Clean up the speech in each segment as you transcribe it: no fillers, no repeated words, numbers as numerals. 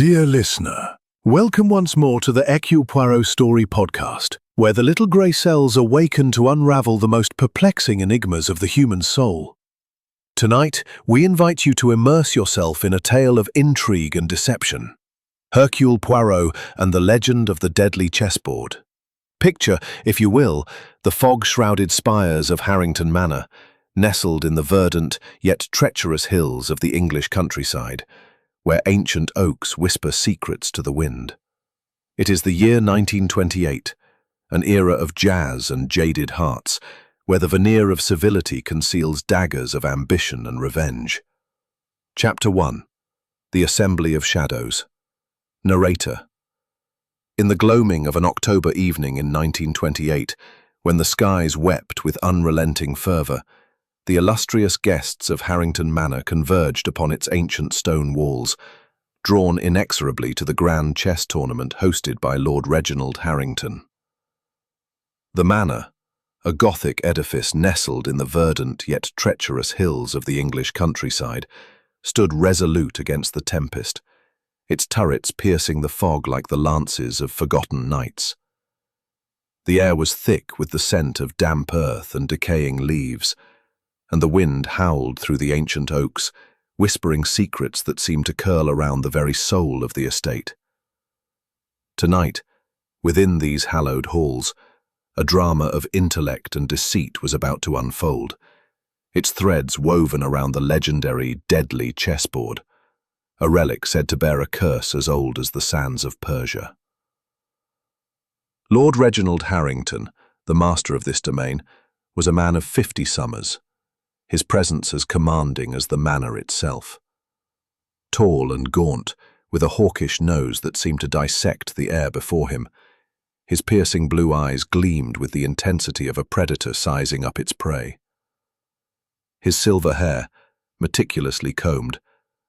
Dear listener, welcome once more to the Hercule Poirot story podcast, where the little grey cells awaken to unravel the most perplexing enigmas of the human soul. Tonight, we invite you to immerse yourself in a tale of intrigue and deception. Hercule Poirot and the Legend of the Deadly Chessboard. Picture, if you will, the fog-shrouded spires of Harrington Manor, nestled in the verdant yet treacherous hills of the English countryside, where ancient oaks whisper secrets to the wind. It is the year 1928, an era of jazz and jaded hearts, where the veneer of civility conceals daggers of ambition and revenge. Chapter 1. The Assembly of Shadows. Narrator. In the gloaming of an October evening in 1928, when the skies wept with unrelenting fervour, the illustrious guests of Harrington Manor converged upon its ancient stone walls, drawn inexorably to the grand chess tournament hosted by Lord Reginald Harrington. The manor, a Gothic edifice nestled in the verdant yet treacherous hills of the English countryside, stood resolute against the tempest, its turrets piercing the fog like the lances of forgotten knights. The air was thick with the scent of damp earth and decaying leaves, and the wind howled through the ancient oaks, whispering secrets that seemed to curl around the very soul of the estate. Tonight, within these hallowed halls, a drama of intellect and deceit was about to unfold, its threads woven around the legendary deadly chessboard, a relic said to bear a curse as old as the sands of Persia. Lord Reginald Harrington, the master of this domain, was a man of 50 summers, his presence as commanding as the manor itself. Tall and gaunt, with a hawkish nose that seemed to dissect the air before him, his piercing blue eyes gleamed with the intensity of a predator sizing up its prey. His silver hair, meticulously combed,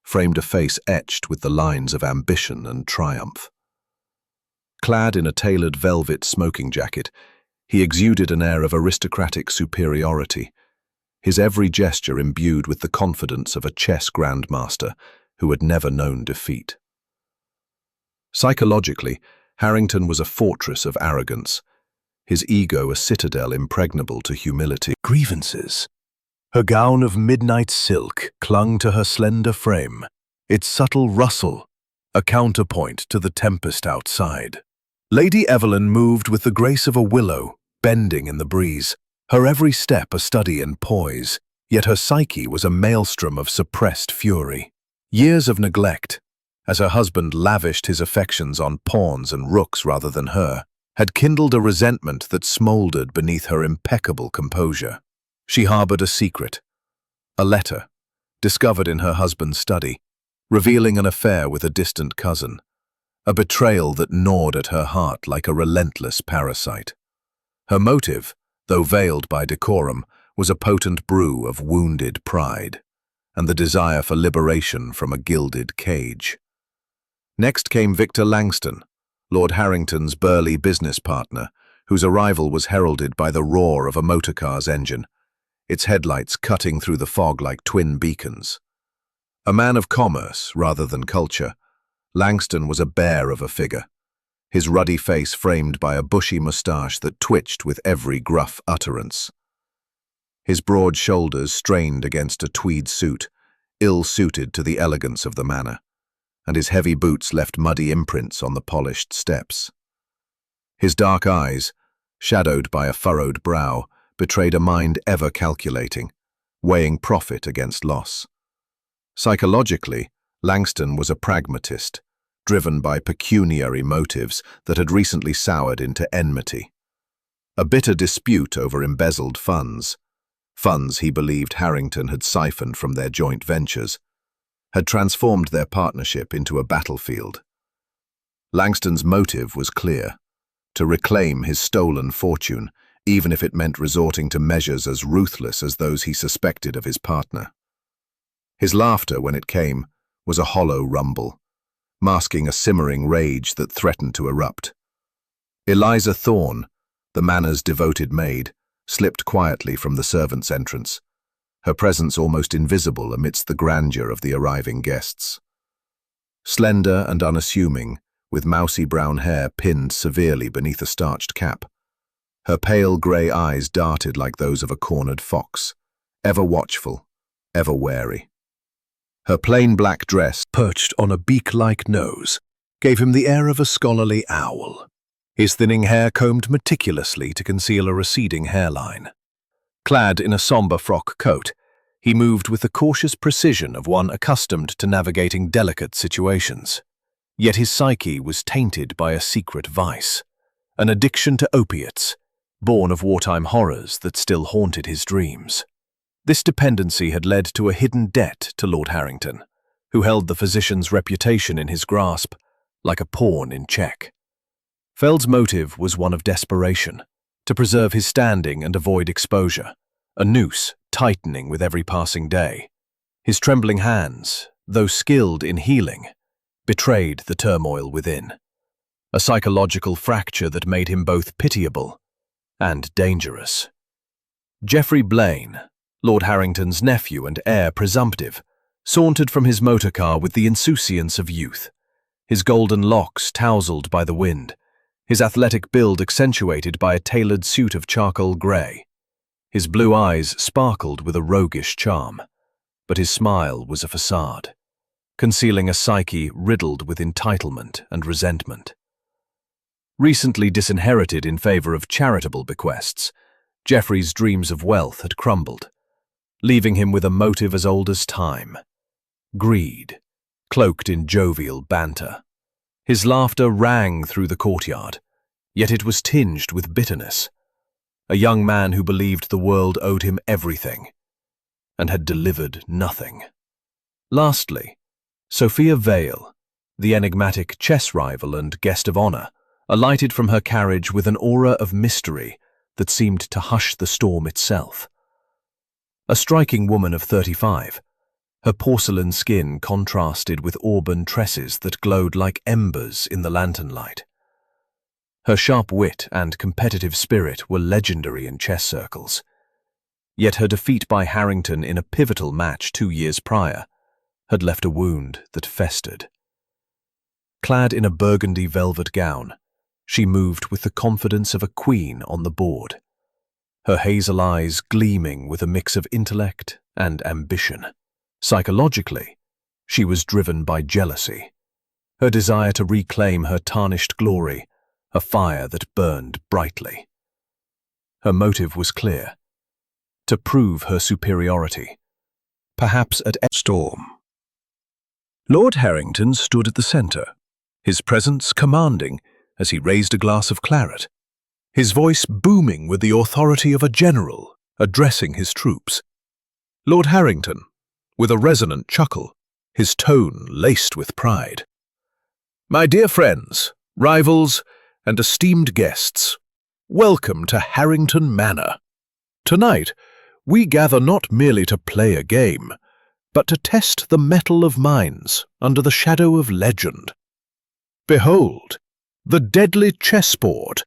framed a face etched with the lines of ambition and triumph. Clad in a tailored velvet smoking jacket, he exuded an air of aristocratic superiority, his every gesture imbued with the confidence of a chess grandmaster who had never known defeat. Psychologically, Harrington was a fortress of arrogance, his ego a citadel impregnable to humility. Grievances. Her gown of midnight silk clung to her slender frame, its subtle rustle a counterpoint to the tempest outside. Lady Evelyn moved with the grace of a willow, bending in the breeze, her every step a study in poise, yet her psyche was a maelstrom of suppressed fury. Years of neglect, as her husband lavished his affections on pawns and rooks rather than her, had kindled a resentment that smouldered beneath her impeccable composure. She harbored a secret, a letter, discovered in her husband's study, revealing an affair with a distant cousin, a betrayal that gnawed at her heart like a relentless parasite. Her motive, though veiled by decorum, was a potent brew of wounded pride, and the desire for liberation from a gilded cage. Next came Victor Langston, Lord Harrington's burly business partner, whose arrival was heralded by the roar of a motorcar's engine, its headlights cutting through the fog like twin beacons. A man of commerce rather than culture, Langston was a bear of a figure, his ruddy face framed by a bushy moustache that twitched with every gruff utterance. His broad shoulders strained against a tweed suit, ill-suited to the elegance of the manor, and his heavy boots left muddy imprints on the polished steps. His dark eyes, shadowed by a furrowed brow, betrayed a mind ever calculating, weighing profit against loss. Psychologically, Langston was a pragmatist, driven by pecuniary motives that had recently soured into enmity. A bitter dispute over embezzled funds he believed Harrington had siphoned from their joint ventures, had transformed their partnership into a battlefield. Langston's motive was clear: to reclaim his stolen fortune, even if it meant resorting to measures as ruthless as those he suspected of his partner. His laughter, when it came, was a hollow rumble, masking a simmering rage that threatened to erupt. Eliza Thorne, the manor's devoted maid, slipped quietly from the servants' entrance, her presence almost invisible amidst the grandeur of the arriving guests. slender and unassuming, with mousy brown hair pinned severely beneath a starched cap. Her pale grey eyes darted like those of a cornered fox, ever watchful, ever wary. Her plain black dress, perched on a beak-like nose, gave him the air of a scholarly owl, his thinning hair combed meticulously to conceal a receding hairline. Clad in a sombre frock coat, he moved with the cautious precision of one accustomed to navigating delicate situations. Yet his psyche was tainted by a secret vice, an addiction to opiates, born of wartime horrors that still haunted his dreams. This dependency had led to a hidden debt to Lord Harrington, who held the physician's reputation in his grasp, like a pawn in check. Feld's motive was one of desperation, to preserve his standing and avoid exposure, a noose tightening with every passing day. His trembling hands, though skilled in healing, betrayed the turmoil within, a psychological fracture that made him both pitiable and dangerous. Geoffrey Blaine, Lord Harrington's nephew and heir presumptive, sauntered from his motor car with the insouciance of youth, his golden locks tousled by the wind, his athletic build accentuated by a tailored suit of charcoal grey. His blue eyes sparkled with a roguish charm, but his smile was a facade, concealing a psyche riddled with entitlement and resentment. Recently disinherited in favour of charitable bequests, Geoffrey's dreams of wealth had crumbled, leaving him with a motive as old as time: greed, cloaked in jovial banter. His laughter rang through the courtyard, yet it was tinged with bitterness. A young man who believed the world owed him everything, and had delivered nothing. Lastly, Sophia Vale, the enigmatic chess rival and guest of honour, alighted from her carriage with an aura of mystery that seemed to hush the storm itself. A striking woman of 35, her porcelain skin contrasted with auburn tresses that glowed like embers in the lantern light. Her sharp wit and competitive spirit were legendary in chess circles. Yet her defeat by Harrington in a pivotal match 2 years prior had left a wound that festered. Clad in a burgundy velvet gown, she moved with the confidence of a queen on the board, her hazel eyes gleaming with a mix of intellect and ambition. Psychologically, she was driven by jealousy, her desire to reclaim her tarnished glory, a fire that burned brightly. Her motive was clear: to prove her superiority, perhaps at any storm. Lord Harrington stood at the centre, his presence commanding as he raised a glass of claret, his voice booming with the authority of a general addressing his troops. Lord Harrington, with a resonant chuckle, his tone laced with pride. "My dear friends, rivals, and esteemed guests, welcome to Harrington Manor. Tonight, we gather not merely to play a game, but to test the mettle of minds under the shadow of legend. Behold, the deadly chessboard,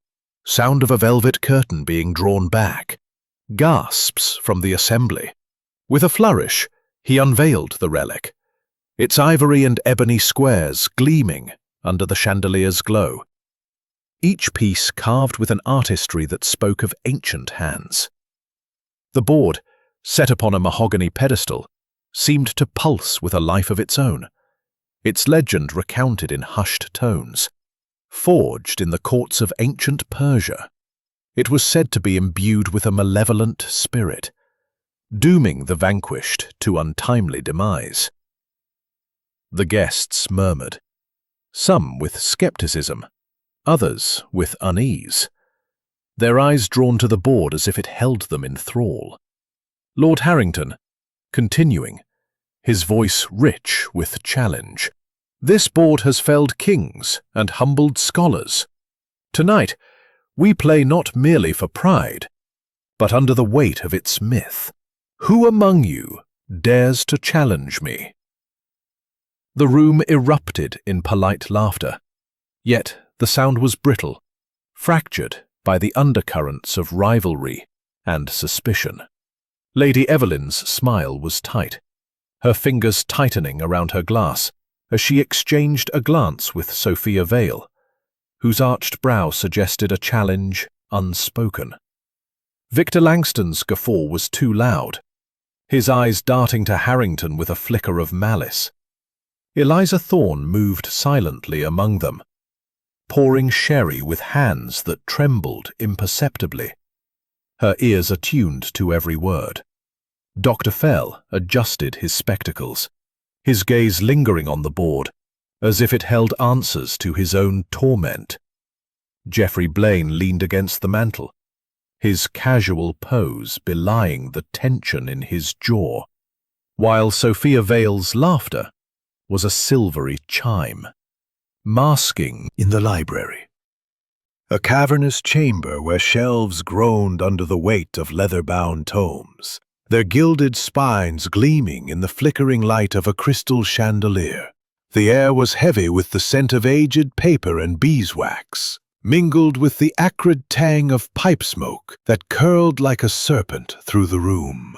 sound of a velvet curtain being drawn back, gasps from the assembly. With a flourish, he unveiled the relic, its ivory and ebony squares gleaming under the chandelier's glow, each piece carved with an artistry that spoke of ancient hands. The board, set upon a mahogany pedestal, seemed to pulse with a life of its own, its legend recounted in hushed tones. Forged in the courts of ancient Persia, it was said to be imbued with a malevolent spirit, dooming the vanquished to untimely demise. The guests murmured, some with skepticism, others with unease, their eyes drawn to the board as if it held them in thrall. Lord Harrington, continuing, his voice rich with challenge, "This board has felled kings and humbled scholars. Tonight, we play not merely for pride, but under the weight of its myth. Who among you dares to challenge me?" The room erupted in polite laughter, yet the sound was brittle, fractured by the undercurrents of rivalry and suspicion. Lady Evelyn's smile was tight, her fingers tightening around her glass, as she exchanged a glance with Sophia Vale, whose arched brow suggested a challenge unspoken. Victor Langston's guffaw was too loud, his eyes darting to Harrington with a flicker of malice. Eliza Thorne moved silently among them, pouring sherry with hands that trembled imperceptibly, her ears attuned to every word. Dr. Fell adjusted his spectacles, his gaze lingering on the board, as if it held answers to his own torment. Geoffrey Blaine leaned against the mantel, his casual pose belying the tension in his jaw, while Sophia Vale's laughter was a silvery chime, masking in the library. A cavernous chamber where shelves groaned under the weight of leather-bound tomes, their gilded spines gleaming in the flickering light of a crystal chandelier. The air was heavy with the scent of aged paper and beeswax, mingled with the acrid tang of pipe smoke that curled like a serpent through the room.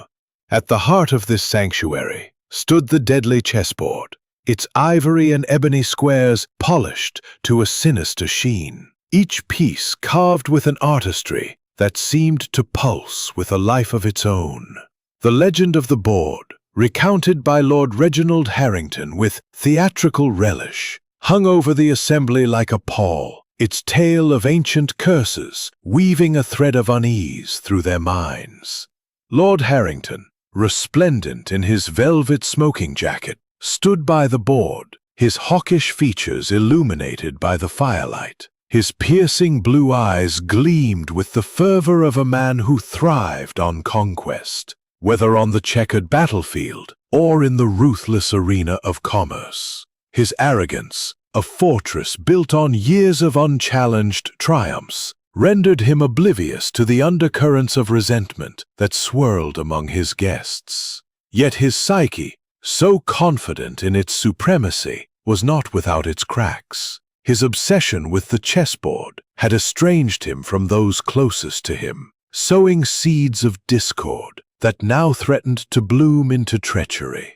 At the heart of this sanctuary stood the deadly chessboard, its ivory and ebony squares polished to a sinister sheen, each piece carved with an artistry that seemed to pulse with a life of its own. The legend of the board, recounted by Lord Reginald Harrington with theatrical relish, hung over the assembly like a pall, its tale of ancient curses weaving a thread of unease through their minds. Lord Harrington, resplendent in his velvet smoking jacket, stood by the board, his hawkish features illuminated by the firelight. His piercing blue eyes gleamed with the fervor of a man who thrived on conquest, whether on the checkered battlefield or in the ruthless arena of commerce. His arrogance, a fortress built on years of unchallenged triumphs, rendered him oblivious to the undercurrents of resentment that swirled among his guests. Yet his psyche, so confident in its supremacy, was not without its cracks. His obsession with the chessboard had estranged him from those closest to him, sowing seeds of discord that now threatened to bloom into treachery.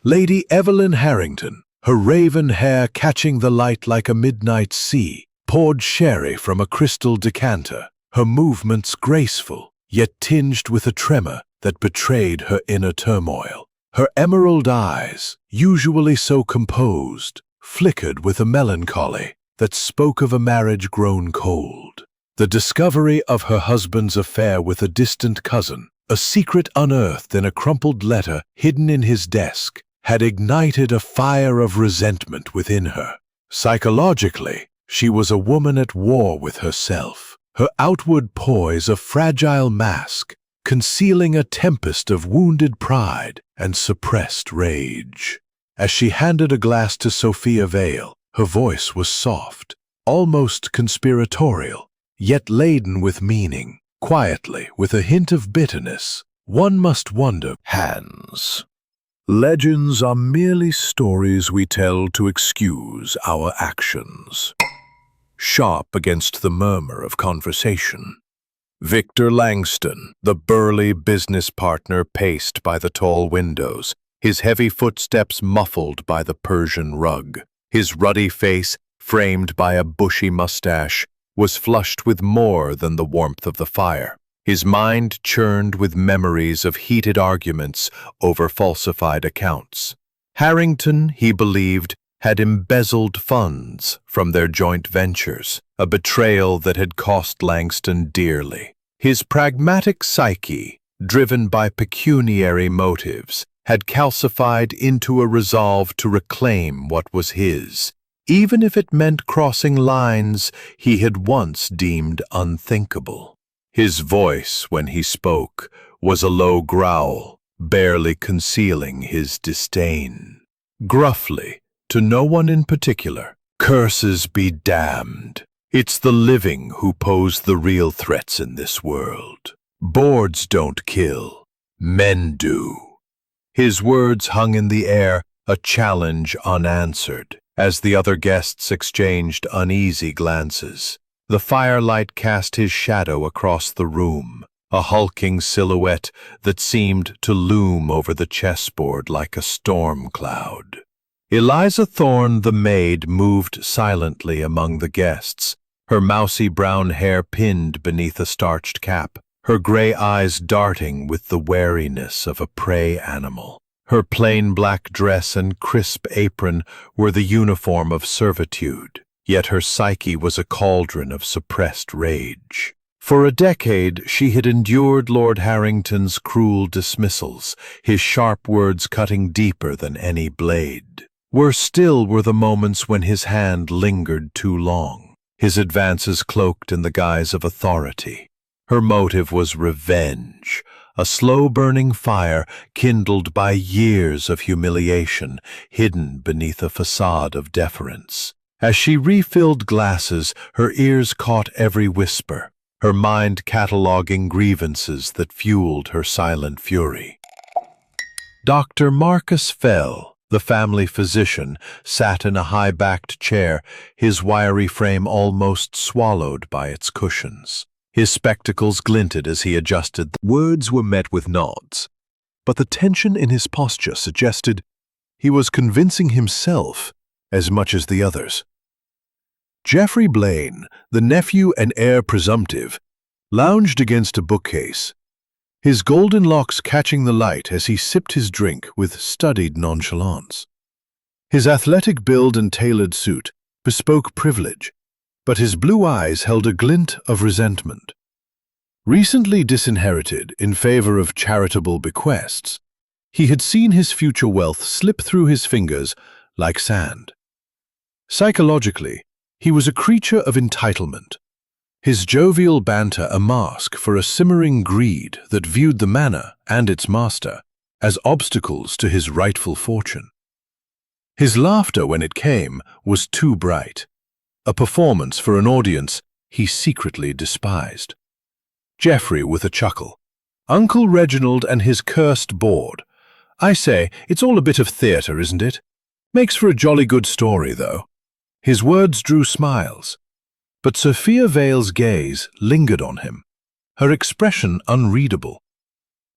Lady Evelyn Harrington, her raven hair catching the light like a midnight sea, poured sherry from a crystal decanter, her movements graceful, yet tinged with a tremor that betrayed her inner turmoil. Her emerald eyes, usually so composed, flickered with a melancholy that spoke of a marriage grown cold. The discovery of her husband's affair with a distant cousin, a secret unearthed in a crumpled letter hidden in his desk, had ignited a fire of resentment within her. Psychologically, she was a woman at war with herself, her outward poise a fragile mask, concealing a tempest of wounded pride and suppressed rage. As she handed a glass to Sophia Vale, her voice was soft, almost conspiratorial, yet laden with meaning. Quietly, with a hint of bitterness, one must wonder, Hans. Legends are merely stories we tell to excuse our actions. Sharp against the murmur of conversation, Victor Langston, the burly business partner, paced by the tall windows, his heavy footsteps muffled by the Persian rug. His ruddy face, framed by a bushy mustache, was flushed with more than the warmth of the fire. His mind churned with memories of heated arguments over falsified accounts. Harrington, he believed, had embezzled funds from their joint ventures, a betrayal that had cost Langston dearly. His pragmatic psyche, driven by pecuniary motives, had calcified into a resolve to reclaim what was his, even if it meant crossing lines he had once deemed unthinkable. His voice, when he spoke, was a low growl, barely concealing his disdain. Gruffly, to no one in particular, "Curses be damned. It's the living who pose the real threats in this world. Boards don't kill, men do." His words hung in the air, a challenge unanswered, as the other guests exchanged uneasy glances. The firelight cast his shadow across the room, a hulking silhouette that seemed to loom over the chessboard like a storm cloud. Eliza Thorne, the maid, moved silently among the guests, her mousy brown hair pinned beneath a starched cap, her gray eyes darting with the wariness of a prey animal. Her plain black dress and crisp apron were the uniform of servitude, yet her psyche was a cauldron of suppressed rage. For a decade she had endured Lord Harrington's cruel dismissals, his sharp words cutting deeper than any blade. Worse still were the moments when his hand lingered too long, his advances cloaked in the guise of authority. Her motive was revenge, a slow-burning fire kindled by years of humiliation, hidden beneath a facade of deference. As she refilled glasses, her ears caught every whisper, her mind cataloguing grievances that fueled her silent fury. Dr. Marcus Fell, the family physician, sat in a high-backed chair, his wiry frame almost swallowed by its cushions. His spectacles glinted as he adjusted. Words were met with nods, but the tension in his posture suggested he was convincing himself as much as the others. Geoffrey Blaine, the nephew and heir presumptive, lounged against a bookcase, his golden locks catching the light as he sipped his drink with studied nonchalance. His athletic build and tailored suit bespoke privilege, but his blue eyes held a glint of resentment. Recently disinherited in favor of charitable bequests, he had seen his future wealth slip through his fingers like sand. Psychologically, he was a creature of entitlement, his jovial banter a mask for a simmering greed that viewed the manor and its master as obstacles to his rightful fortune. His laughter, when it came, was too bright, a performance for an audience he secretly despised. Geoffrey, with a chuckle, "Uncle Reginald and his cursed board. I say, it's all a bit of theatre, isn't it? Makes for a jolly good story, though." His words drew smiles, but Sophia Vale's gaze lingered on him, her expression unreadable,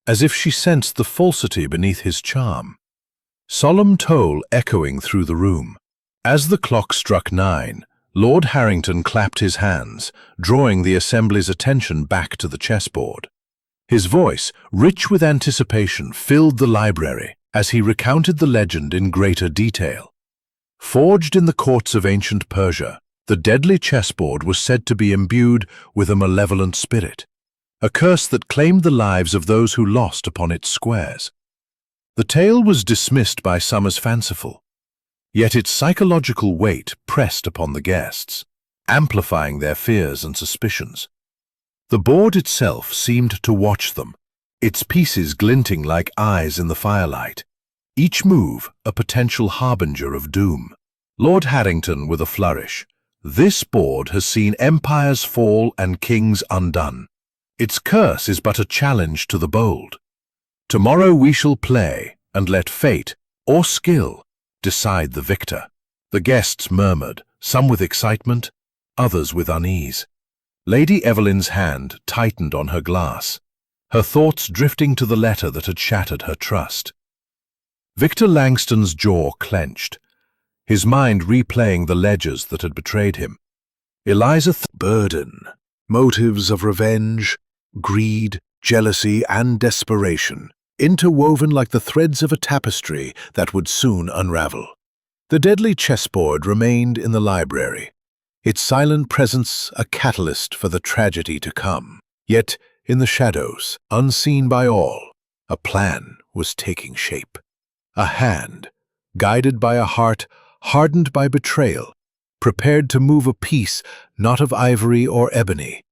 as if she sensed the falsity beneath his charm. Solemn toll echoing through the room. As the clock struck 9, Lord Harrington clapped his hands, drawing the assembly's attention back to the chessboard. His voice, rich with anticipation, filled the library as he recounted the legend in greater detail. Forged in the courts of ancient Persia, the deadly chessboard was said to be imbued with a malevolent spirit, a curse that claimed the lives of those who lost upon its squares. The tale was dismissed by some as fanciful, yet its psychological weight pressed upon the guests, amplifying their fears and suspicions. The board itself seemed to watch them, its pieces glinting like eyes in the firelight, each move a potential harbinger of doom. Lord Harrington, with a flourish, "This board has seen empires fall and kings undone. Its curse is but a challenge to the bold. Tomorrow we shall play, and let fate, or skill, decide the victor." The guests murmured, some with excitement, others with unease. Lady Evelyn's hand tightened on her glass, her thoughts drifting to the letter that had shattered her trust. Victor Langston's jaw clenched, his mind replaying the ledgers that had betrayed him. Eliza burden, motives of revenge, greed, jealousy, and desperation, interwoven like the threads of a tapestry that would soon unravel. The deadly chessboard remained in the library, its silent presence a catalyst for the tragedy to come. Yet, in the shadows, unseen by all, a plan was taking shape. A hand, guided by a heart hardened by betrayal, prepared to move a piece not of ivory or ebony,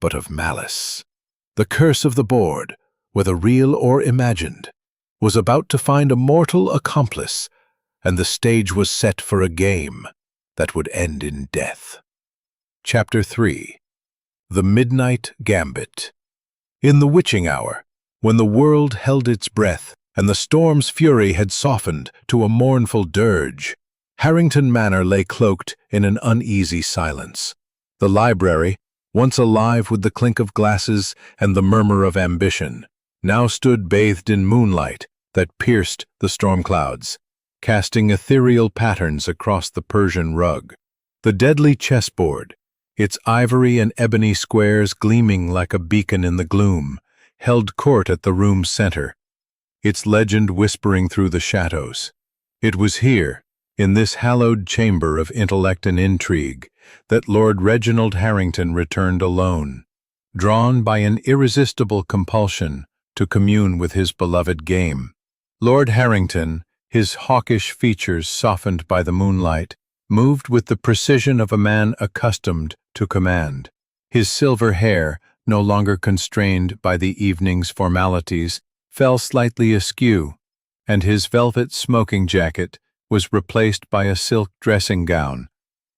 but of malice. The curse of the board, whether real or imagined, was about to find a mortal accomplice, and the stage was set for a game that would end in death. Chapter 3. The Midnight Gambit. In the witching hour, when the world held its breath and the storm's fury had softened to a mournful dirge, Harrington Manor lay cloaked in an uneasy silence. The library, once alive with the clink of glasses and the murmur of ambition, now stood bathed in moonlight that pierced the storm clouds, casting ethereal patterns across the Persian rug. The deadly chessboard, its ivory and ebony squares gleaming like a beacon in the gloom, held court at the room's center, its legend whispering through the shadows. It was here, in this hallowed chamber of intellect and intrigue, that Lord Reginald Harrington returned alone, drawn by an irresistible compulsion to commune with his beloved game. Lord Harrington, his hawkish features softened by the moonlight, moved with the precision of a man accustomed to command. His silver hair, no longer constrained by the evening's formalities, fell slightly askew, and his velvet smoking jacket was replaced by a silk dressing gown,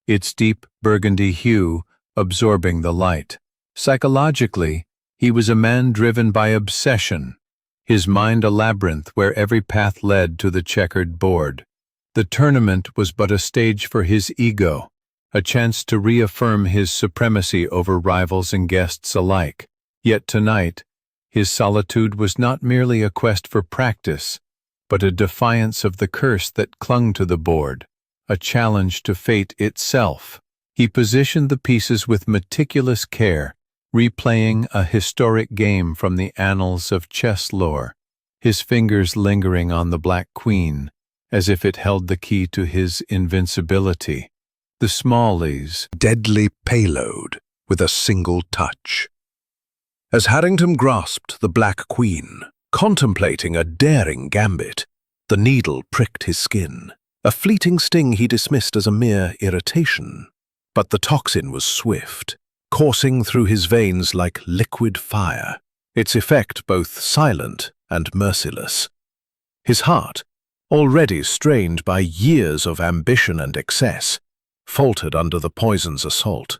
its deep burgundy hue absorbing the light. Psychologically, he was a man driven by obsession, his mind a labyrinth where every path led to the checkered board. The tournament was but a stage for his ego, a chance to reaffirm his supremacy over rivals and guests alike. Yet tonight, his solitude was not merely a quest for practice, but a defiance of the curse that clung to the board, a challenge to fate itself. He positioned the pieces with meticulous care, replaying a historic game from the annals of chess lore, his fingers lingering on the Black Queen, as if it held the key to his invincibility. The Smallies' deadly payload with a single touch. As Harrington grasped the Black Queen, contemplating a daring gambit, the needle pricked his skin, a fleeting sting he dismissed as a mere irritation. But the toxin was swift, coursing through his veins like liquid fire, its effect both silent and merciless. His heart, already strained by years of ambition and excess, faltered under the poison's assault.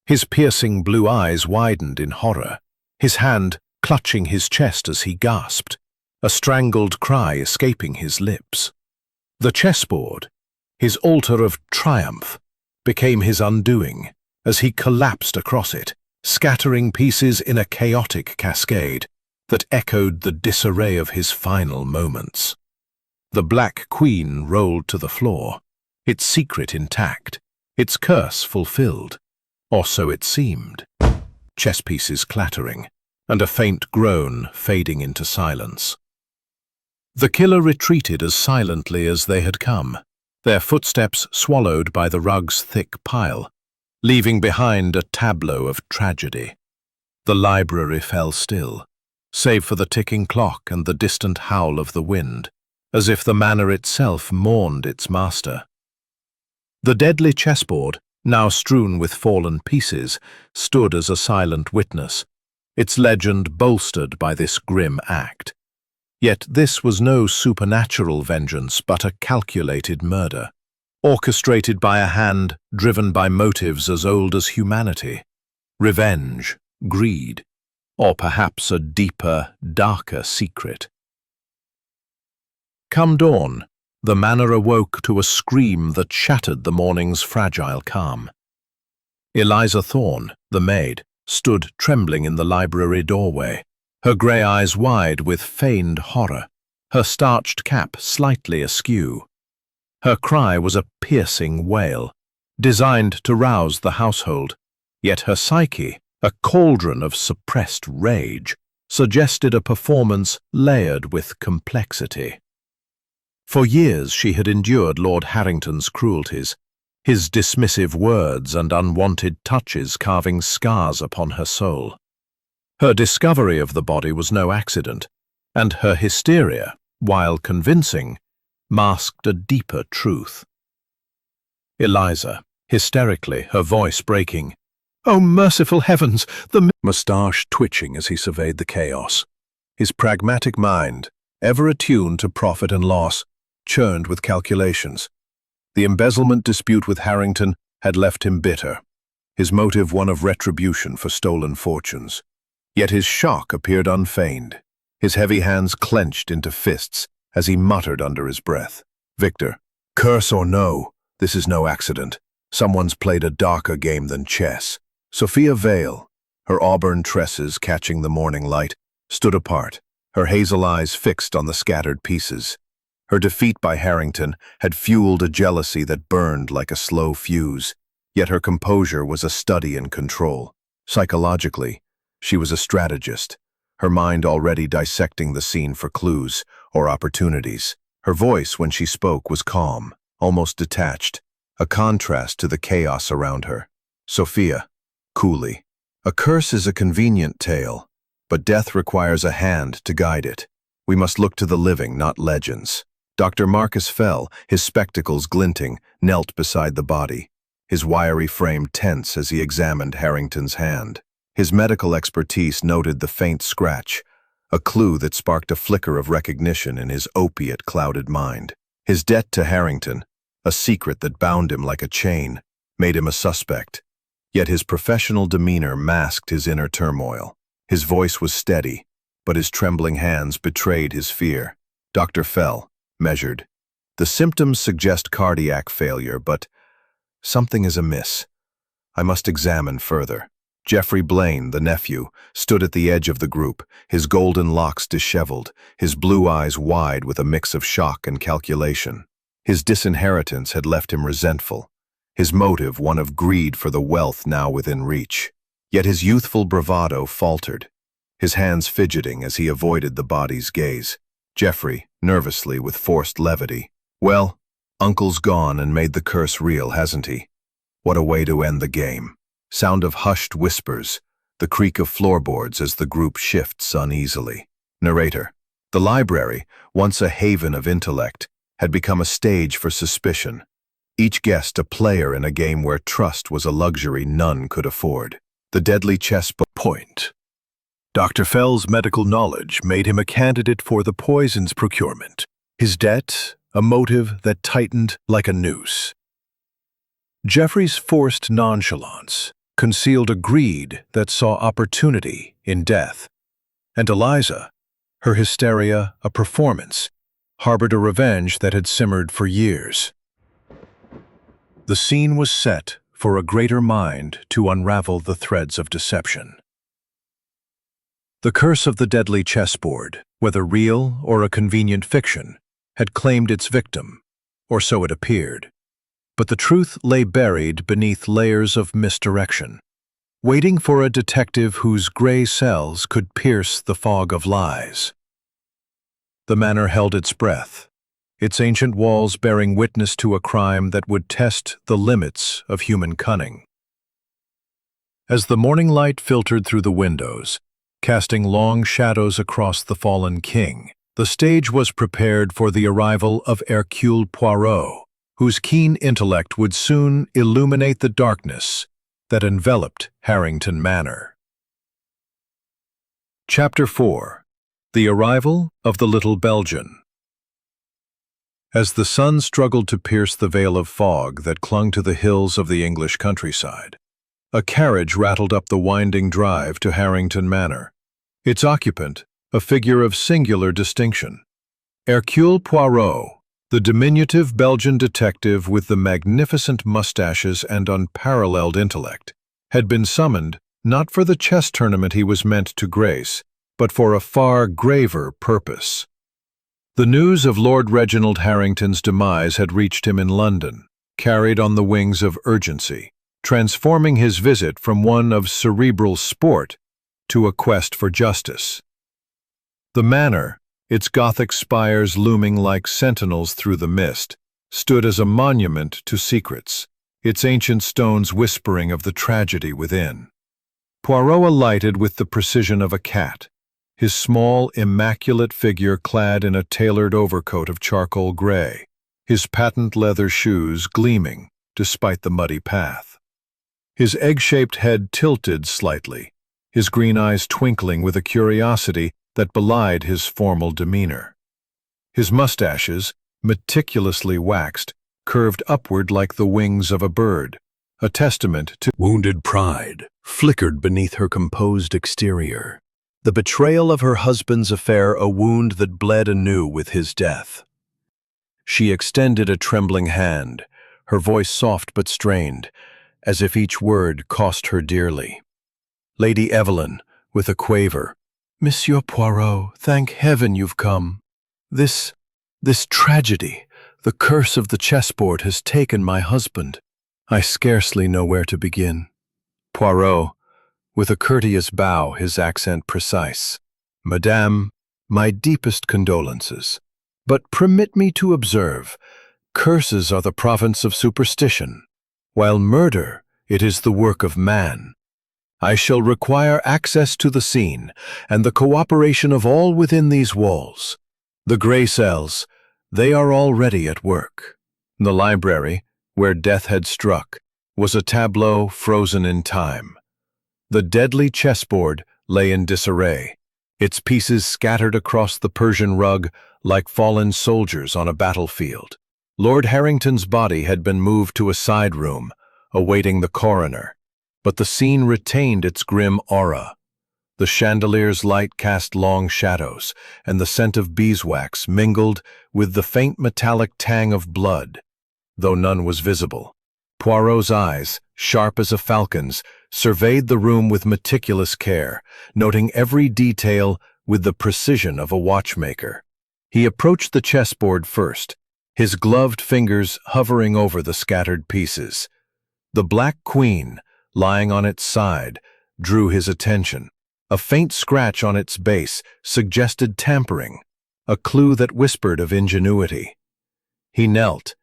His piercing blue eyes widened in horror, his hand clutching his chest as he gasped, a strangled cry escaping his lips. The chessboard, his altar of triumph, became his undoing as he collapsed across it, scattering pieces in a chaotic cascade that echoed the disarray of his final moments. The Black Queen rolled to the floor, its secret intact, its curse fulfilled, or so it seemed. Chess pieces clattering, and a faint groan fading into silence. The killer retreated as silently as they had come, their footsteps swallowed by the rug's thick pile, leaving behind a tableau of tragedy. The library fell still, save for the ticking clock and the distant howl of the wind, as if the manor itself mourned its master. The deadly chessboard, now strewn with fallen pieces, stood as a silent witness, its legend bolstered by this grim act. Yet this was no supernatural vengeance but a calculated murder, orchestrated by a hand driven by motives as old as humanity, revenge, greed, or perhaps a deeper, darker secret. Come dawn, the manor awoke to a scream that shattered the morning's fragile calm. Eliza Thorne, the maid, stood trembling in the library doorway, her grey eyes wide with feigned horror, her starched cap slightly askew. Her cry was a piercing wail, designed to rouse the household, yet her psyche, a cauldron of suppressed rage, suggested a performance layered with complexity. For years she had endured Lord Harrington's cruelties, his dismissive words and unwanted touches carving scars upon her soul. Her discovery of the body was no accident, and her hysteria, while convincing, masked a deeper truth. Eliza, hysterically, her voice breaking, "Oh, merciful heavens!" The moustache twitching as he surveyed the chaos. His pragmatic mind, ever attuned to profit and loss, churned with calculations. The embezzlement dispute with Harrington had left him bitter, his motive one of retribution for stolen fortunes. Yet his shock appeared unfeigned, his heavy hands clenched into fists as he muttered under his breath, "Victor, curse or no, this is no accident. Someone's played a darker game than chess." Sophia Vale, her auburn tresses catching the morning light, stood apart, her hazel eyes fixed on the scattered pieces. Her defeat by Harrington had fueled a jealousy that burned like a slow fuse, yet her composure was a study in control. Psychologically, she was a strategist, her mind already dissecting the scene for clues or opportunities. Her voice, when she spoke, was calm, almost detached, a contrast to the chaos around her. Sophia, coolly. A curse is a convenient tale, but death requires a hand to guide it. We must look to the living, not legends. Dr. Marcus Fell, his spectacles glinting, knelt beside the body, his wiry frame tense as he examined Harrington's hand. His medical expertise noted the faint scratch, a clue that sparked a flicker of recognition in his opiate-clouded mind. His debt to Harrington, a secret that bound him like a chain, made him a suspect. Yet his professional demeanor masked his inner turmoil. His voice was steady, but his trembling hands betrayed his fear. Dr. Fell, measured. The symptoms suggest cardiac failure, but something is amiss. I must examine further. Geoffrey Blaine, the nephew, stood at the edge of the group, his golden locks disheveled, his blue eyes wide with a mix of shock and calculation. His disinheritance had left him resentful, his motive one of greed for the wealth now within reach. Yet his youthful bravado faltered, his hands fidgeting as he avoided the body's gaze. Geoffrey, nervously, with forced levity. "Well, Uncle's gone and made the curse real, hasn't he? What a way to end the game." Sound of hushed whispers, the creak of floorboards as the group shifts uneasily. Narrator. The library, once a haven of intellect, had become a stage for suspicion. Each guest a player in a game where trust was a luxury none could afford. The deadly chessboard. Point. Dr. Fell's medical knowledge made him a candidate for the poisons procurement. His debt, a motive that tightened like a noose. Geoffrey's forced nonchalance concealed a greed that saw opportunity in death. And Eliza, her hysteria a performance, harbored a revenge that had simmered for years. The scene was set for a greater mind to unravel the threads of deception. The curse of the deadly chessboard, whether real or a convenient fiction, had claimed its victim, or so it appeared. But the truth lay buried beneath layers of misdirection, waiting for a detective whose gray cells could pierce the fog of lies. The manor held its breath, its ancient walls bearing witness to a crime that would test the limits of human cunning. As the morning light filtered through the windows, casting long shadows across the fallen king, the stage was prepared for the arrival of Hercule Poirot, whose keen intellect would soon illuminate the darkness that enveloped Harrington Manor. Chapter 4. The Arrival of the Little Belgian. As the sun struggled to pierce the veil of fog that clung to the hills of the English countryside, a carriage rattled up the winding drive to Harrington Manor, its occupant a figure of singular distinction. Hercule Poirot, the diminutive Belgian detective with the magnificent mustaches and unparalleled intellect, had been summoned not for the chess tournament he was meant to grace, but for a far graver purpose. The news of Lord Reginald Harrington's demise had reached him in London, carried on the wings of urgency, transforming his visit from one of cerebral sport to a quest for justice. The manor, its Gothic spires looming like sentinels through the mist, stood as a monument to secrets, its ancient stones whispering of the tragedy within. Poirot alighted with the precision of a cat, his small, immaculate figure clad in a tailored overcoat of charcoal gray, his patent leather shoes gleaming despite the muddy path. His egg-shaped head tilted slightly, his green eyes twinkling with a curiosity that belied his formal demeanor. His mustaches, meticulously waxed, curved upward like the wings of a bird, a testament to wounded pride flickered beneath her composed exterior. The betrayal of her husband's affair a wound that bled anew with his death. She extended a trembling hand, her voice soft but strained, as if each word cost her dearly. Lady Evelyn, with a quaver, "Monsieur Poirot, thank heaven you've come. This This tragedy, the curse of the chessboard, has taken my husband. I scarcely know where to begin. Poirot, with a courteous bow, his accent precise. Madame, my deepest condolences. But permit me to observe, curses are the province of superstition, while murder, it is the work of man. I shall require access to the scene and the cooperation of all within these walls. The gray cells, they are already at work. The library, where death had struck, was a tableau frozen in time. The deadly chessboard lay in disarray, its pieces scattered across the Persian rug like fallen soldiers on a battlefield. Lord Harrington's body had been moved to a side room, awaiting the coroner, but the scene retained its grim aura. The chandelier's light cast long shadows, and the scent of beeswax mingled with the faint metallic tang of blood, though none was visible. Poirot's eyes, sharp as a falcon's, surveyed the room with meticulous care, noting every detail with the precision of a watchmaker. He approached the chessboard first, his gloved fingers hovering over the scattered pieces. The black queen, lying on its side, drew his attention. A faint scratch on its base suggested tampering, a clue that whispered of ingenuity. He knelt,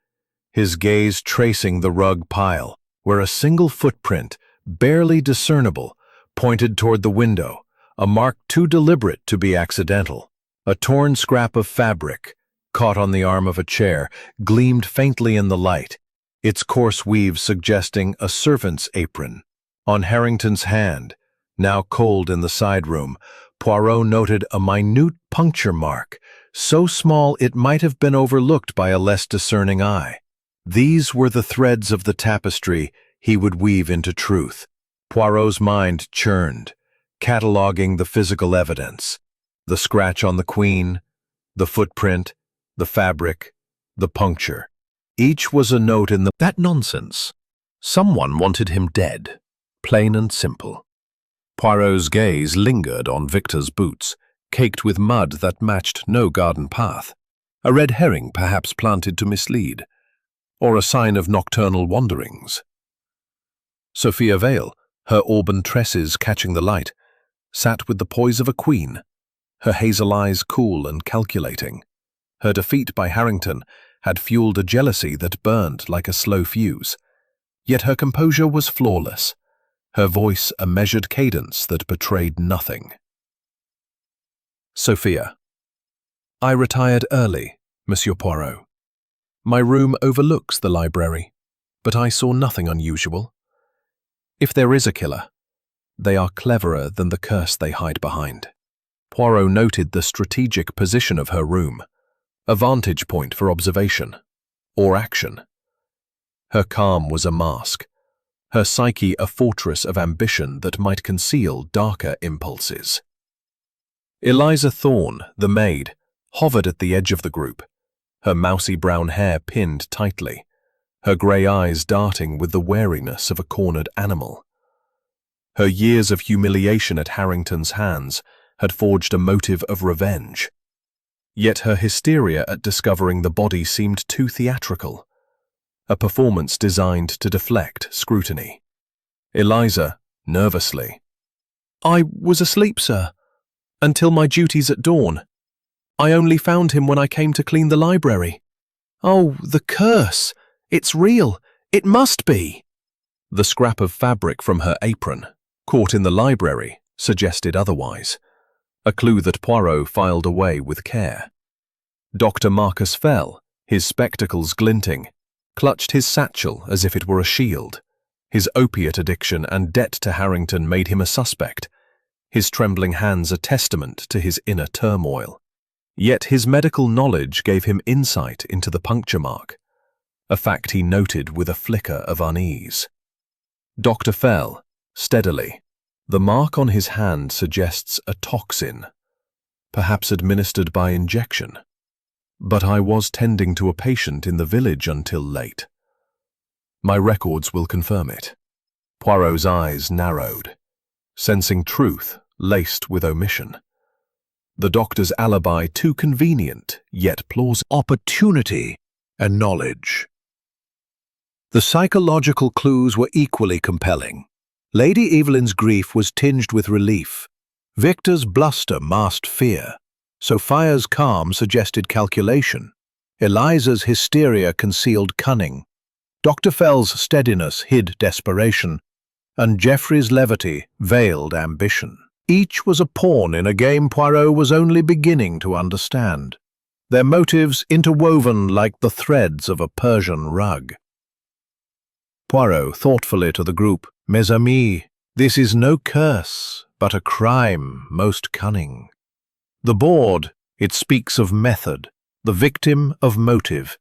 his gaze tracing the rug pile, where a single footprint, barely discernible, pointed toward the window, a mark too deliberate to be accidental. A torn scrap of fabric, caught on the arm of a chair, gleamed faintly in the light, its coarse weave suggesting a servant's apron. On Harrington's hand, now cold in the side room, Poirot noted a minute puncture mark, so small it might have been overlooked by a less discerning eye. These were the threads of the tapestry he would weave into truth. Poirot's mind churned, cataloging the physical evidence. The scratch on the queen, the footprint, the fabric, the puncture. Each was a note in the— That nonsense. Someone wanted him dead, plain and simple. Poirot's gaze lingered on Victor's boots, caked with mud that matched no garden path. A red herring perhaps planted to mislead, or a sign of nocturnal wanderings. Sophia Vale, her auburn tresses catching the light, sat with the poise of a queen, her hazel eyes cool and calculating. Her defeat by Harrington had fueled a jealousy that burned like a slow fuse. Yet her composure was flawless, her voice a measured cadence that betrayed nothing. Sophia. I retired early, Monsieur Poirot. My room overlooks the library, but I saw nothing unusual. If there is a killer, they are cleverer than the curse they hide behind. Poirot noted the strategic position of her room, a vantage point for observation, or action. Her calm was a mask, her psyche a fortress of ambition that might conceal darker impulses. Eliza Thorne, the maid, hovered at the edge of the group, her mousy brown hair pinned tightly, her grey eyes darting with the wariness of a cornered animal. Her years of humiliation at Harrington's hands had forged a motive of revenge. Yet her hysteria at discovering the body seemed too theatrical, a performance designed to deflect scrutiny. Eliza, nervously. I was asleep, sir, until my duties at dawn. I only found him when I came to clean the library. Oh, the curse! It's real! It must be! The scrap of fabric from her apron, caught in the library, suggested otherwise, a clue that Poirot filed away with care. Dr. Marcus Fell, his spectacles glinting, clutched his satchel as if it were a shield. His opiate addiction and debt to Harrington made him a suspect, his trembling hands a testament to his inner turmoil. Yet his medical knowledge gave him insight into the puncture mark, a fact he noted with a flicker of unease. Dr. Fell, steadily. The mark on his hand suggests a toxin, perhaps administered by injection. But I was tending to a patient in the village until late. My records will confirm it. Poirot's eyes narrowed, sensing truth laced with omission. The doctor's alibi too convenient, yet plausible. Opportunity and knowledge. The psychological clues were equally compelling. Lady Evelyn's grief was tinged with relief. Victor's bluster masked fear. Sophia's calm suggested calculation. Eliza's hysteria concealed cunning. Dr. Fell's steadiness hid desperation, and Geoffrey's levity veiled ambition. Each was a pawn in a game Poirot was only beginning to understand, their motives interwoven like the threads of a Persian rug. Poirot thoughtfully to the group, "Mes amis, this is no curse, but a crime most cunning. The board, it speaks of method, the victim of motive.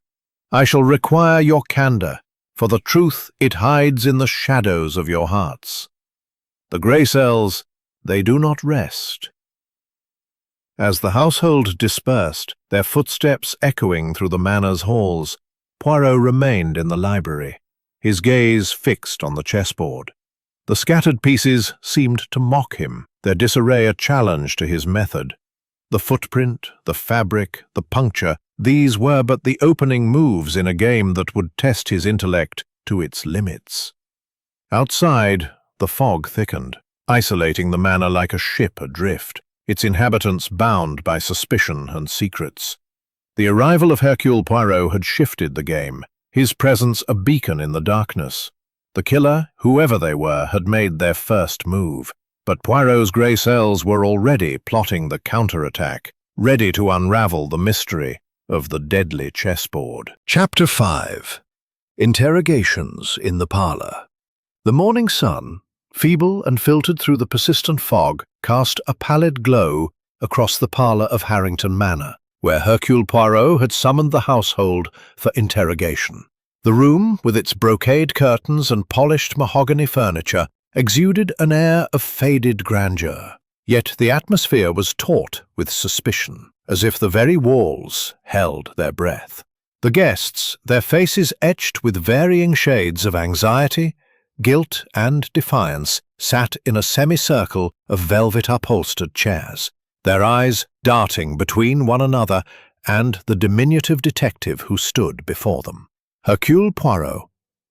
I shall require your candor, for the truth it hides in the shadows of your hearts. The grey cells, they do not rest." As the household dispersed, their footsteps echoing through the manor's halls, Poirot remained in the library, his gaze fixed on the chessboard. The scattered pieces seemed to mock him, their disarray a challenge to his method. The footprint, the fabric, the puncture, these were but the opening moves in a game that would test his intellect to its limits. Outside, the fog thickened, isolating the manor like a ship adrift, its inhabitants bound by suspicion and secrets. The arrival of Hercule Poirot had shifted the game, his presence a beacon in the darkness. The killer, whoever they were, had made their first move, but Poirot's grey cells were already plotting the counterattack, ready to unravel the mystery of the deadly chessboard. Chapter 5. Interrogations in the parlour. The morning sun, feeble and filtered through the persistent fog, cast a pallid glow across the parlour of Harrington Manor, where Hercule Poirot had summoned the household for interrogation. The room, with its brocade curtains and polished mahogany furniture, exuded an air of faded grandeur. Yet the atmosphere was taut with suspicion, as if the very walls held their breath. The guests, their faces etched with varying shades of anxiety, guilt and defiance, sat in a semicircle of velvet-upholstered chairs, their eyes darting between one another and the diminutive detective who stood before them. Hercule Poirot,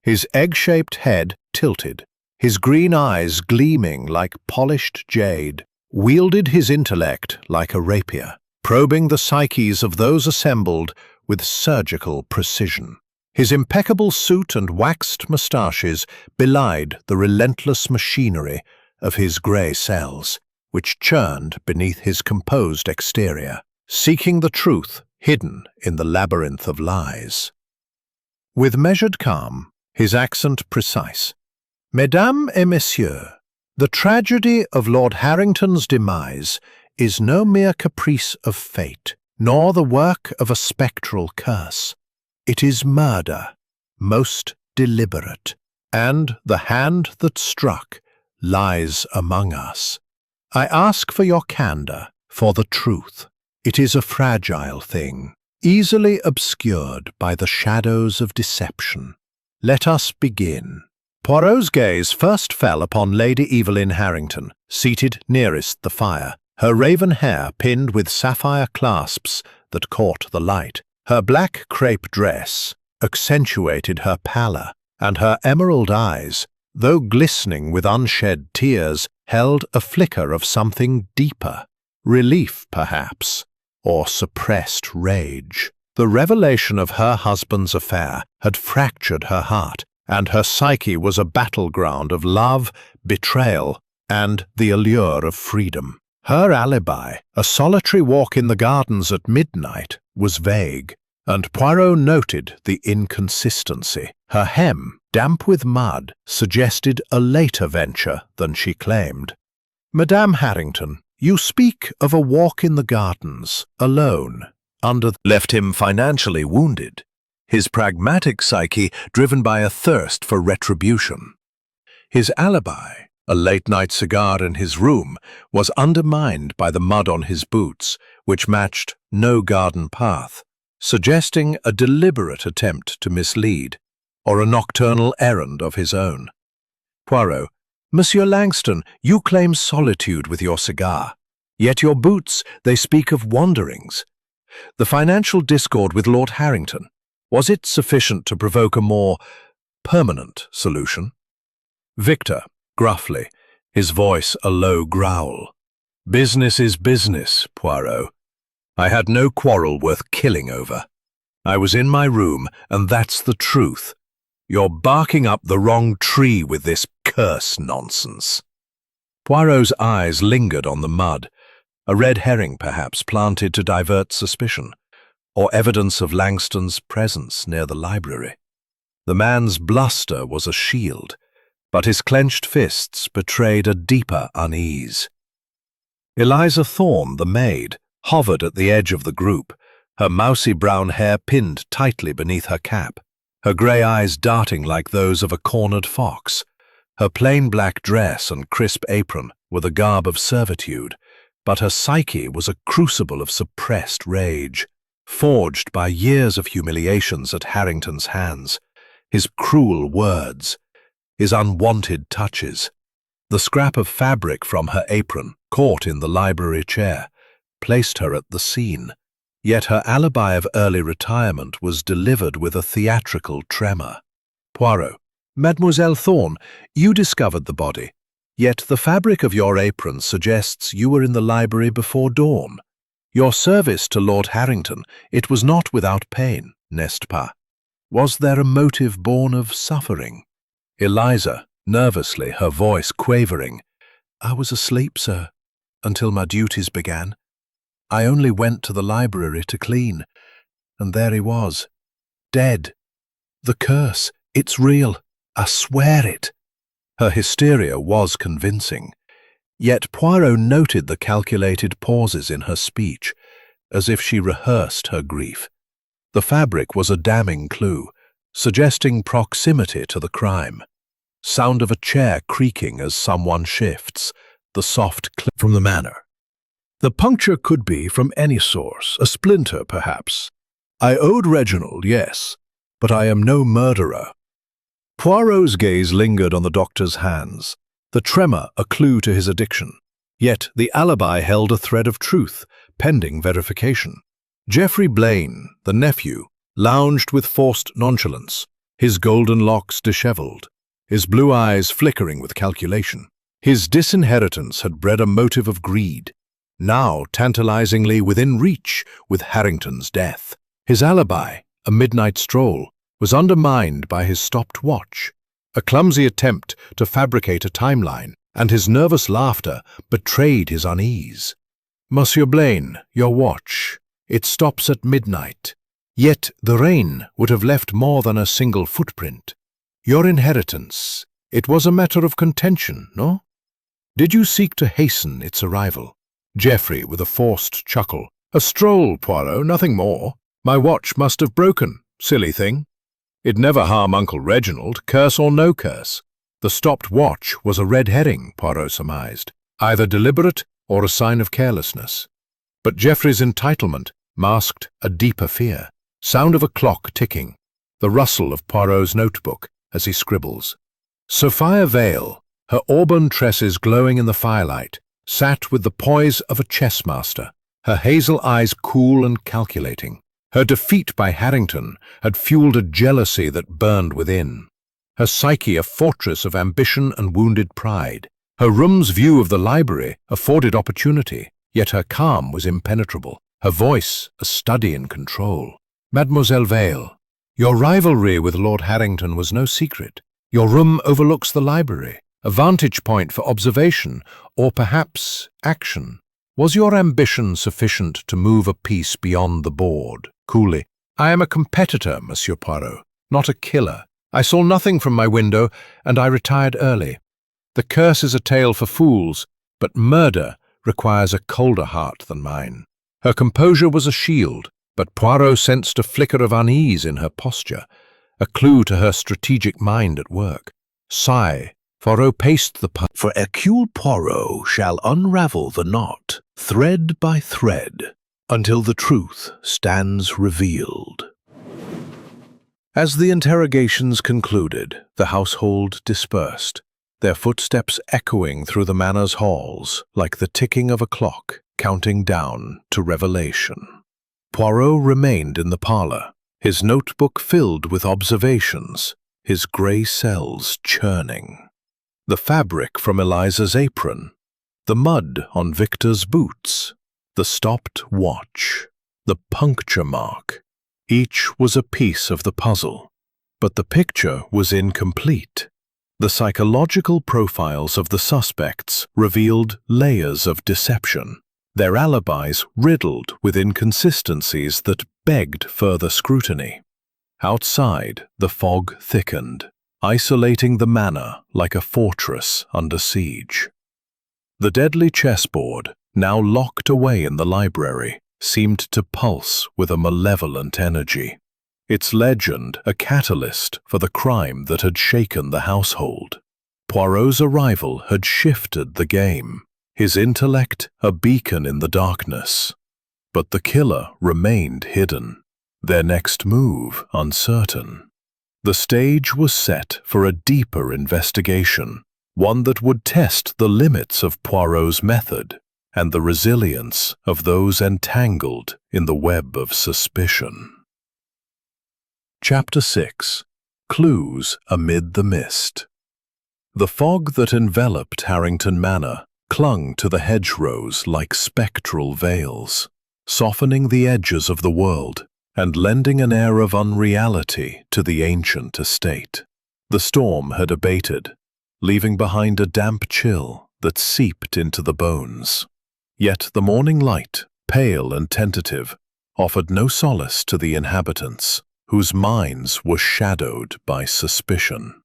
his egg-shaped head tilted, his green eyes gleaming like polished jade, wielded his intellect like a rapier, probing the psyches of those assembled with surgical precision. His impeccable suit and waxed moustaches belied the relentless machinery of his grey cells, which churned beneath his composed exterior, seeking the truth hidden in the labyrinth of lies. With measured calm, his accent precise, "Mesdames et messieurs, the tragedy of Lord Harrington's demise is no mere caprice of fate, nor the work of a spectral curse. It is murder, most deliberate, and the hand that struck lies among us. I ask for your candor, for the truth. It is a fragile thing, easily obscured by the shadows of deception. Let us begin." Poirot's gaze first fell upon Lady Evelyn Harrington, seated nearest the fire, her raven hair pinned with sapphire clasps that caught the light. Her black crepe dress accentuated her pallor, and her emerald eyes, though glistening with unshed tears, held a flicker of something deeper, relief perhaps, or suppressed rage. The revelation of her husband's affair had fractured her heart, and her psyche was a battleground of love, betrayal, and the allure of freedom. Her alibi, a solitary walk in the gardens at midnight, was vague, and Poirot noted the inconsistency. Her hem, damp with mud, suggested a later venture than she claimed. "Madame Harrington, you speak of a walk in the gardens, alone, left him financially wounded, his pragmatic psyche driven by a thirst for retribution. His alibi, a late-night cigar in his room, was undermined by the mud on his boots, which matched no garden path, suggesting a deliberate attempt to mislead, or a nocturnal errand of his own. Poirot, "Monsieur Langston, you claim solitude with your cigar. Yet your boots, they speak of wanderings. The financial discord with Lord Harrington, was it sufficient to provoke a more permanent solution? Victor, gruffly, his voice a low growl. Business is business, Poirot. I had no quarrel worth killing over. I was in my room, and that's the truth. You're barking up the wrong tree with this curse nonsense. Poirot's eyes lingered on the mud, a red herring perhaps planted to divert suspicion, or evidence of Langston's presence near the library. The man's bluster was a shield, but his clenched fists betrayed a deeper unease. Eliza Thorne, the maid, hovered at the edge of the group, her mousy brown hair pinned tightly beneath her cap, her grey eyes darting like those of a cornered fox. Her plain black dress and crisp apron were the garb of servitude, but her psyche was a crucible of suppressed rage, forged by years of humiliations at Harrington's hands, his cruel words, his unwanted touches. The scrap of fabric from her apron, caught in the library chair, placed her at the scene, yet her alibi of early retirement was delivered with a theatrical tremor. Poirot, Mademoiselle Thorne, you discovered the body, yet the fabric of your apron suggests you were in the library before dawn. Your service to Lord Harrington, it was not without pain, n'est-ce pas? Was there a motive born of suffering? Eliza, nervously, her voice quavering. I was asleep, sir, until my duties began. I only went to the library to clean, and there he was, dead. The curse, it's real, I swear it. Her hysteria was convincing, yet Poirot noted the calculated pauses in her speech, as if she rehearsed her grief. The fabric was a damning clue, suggesting proximity to the crime. Sound of a chair creaking as someone shifts, the soft click from the manor. The puncture could be from any source, a splinter perhaps. I owed Reginald, yes, but I am no murderer. Poirot's gaze lingered on the doctor's hands, the tremor a clue to his addiction. Yet the alibi held a thread of truth, pending verification. Geoffrey Blaine, the nephew, lounged with forced nonchalance, his golden locks dishevelled, his blue eyes flickering with calculation. His disinheritance had bred a motive of greed, now tantalizingly within reach with Harrington's death. His alibi, a midnight stroll, was undermined by his stopped watch, a clumsy attempt to fabricate a timeline, and his nervous laughter betrayed his unease. Monsieur Blaine, your watch, it stops at midnight. Yet the rain would have left more than a single footprint. Your inheritance, it was a matter of contention, no? Did you seek to hasten its arrival? Geoffrey, with a forced chuckle. A stroll, Poirot, nothing more. My watch must have broken, silly thing. It'd never harm Uncle Reginald, curse or no curse. The stopped watch was a red herring, Poirot surmised, either deliberate or a sign of carelessness. But Geoffrey's entitlement masked a deeper fear. Sound of a clock ticking, the rustle of Poirot's notebook as he scribbles. Sophia Vale, her auburn tresses glowing in the firelight, sat with the poise of a chessmaster, her hazel eyes cool and calculating. Her defeat by Harrington had fueled a jealousy that burned within, her psyche a fortress of ambition and wounded pride. Her room's view of the library afforded opportunity, yet her calm was impenetrable, her voice a study in control. Mademoiselle Vale, your rivalry with Lord Harrington was no secret. Your room overlooks the library, a vantage point for observation, or perhaps action. Was your ambition sufficient to move a piece beyond the board? Coolly, I am a competitor, Monsieur Poirot, not a killer. I saw nothing from my window, and I retired early. The curse is a tale for fools, but murder requires a colder heart than mine. Her composure was a shield, but Poirot sensed a flicker of unease in her posture, a clue to her strategic mind at work. Sigh, Poirot paced the path. For Hercule Poirot shall unravel the knot, thread by thread, until the truth stands revealed. As the interrogations concluded, the household dispersed, their footsteps echoing through the manor's halls like the ticking of a clock. counting down to revelation. Poirot remained in the parlor, his notebook filled with observations, his grey cells churning. The fabric from Eliza's apron, the mud on Victor's boots, the stopped watch, the puncture mark, each was a piece of the puzzle. But the picture was incomplete. The psychological profiles of the suspects revealed layers of deception, their alibis riddled with inconsistencies that begged further scrutiny. Outside, the fog thickened, isolating the manor like a fortress under siege. The deadly chessboard, now locked away in the library, seemed to pulse with a malevolent energy. Its legend a catalyst for the crime that had shaken the household. Poirot's arrival had shifted the game, his intellect a beacon in the darkness. But the killer remained hidden, their next move uncertain. The stage was set for a deeper investigation, one that would test the limits of Poirot's method and the resilience of those entangled in the web of suspicion. Chapter 6. Clues Amid the Mist. The fog that enveloped Harrington Manor clung to the hedgerows like spectral veils, softening the edges of the world and lending an air of unreality to the ancient estate. The storm had abated, leaving behind a damp chill that seeped into the bones. Yet the morning light, pale and tentative, offered no solace to the inhabitants, whose minds were shadowed by suspicion.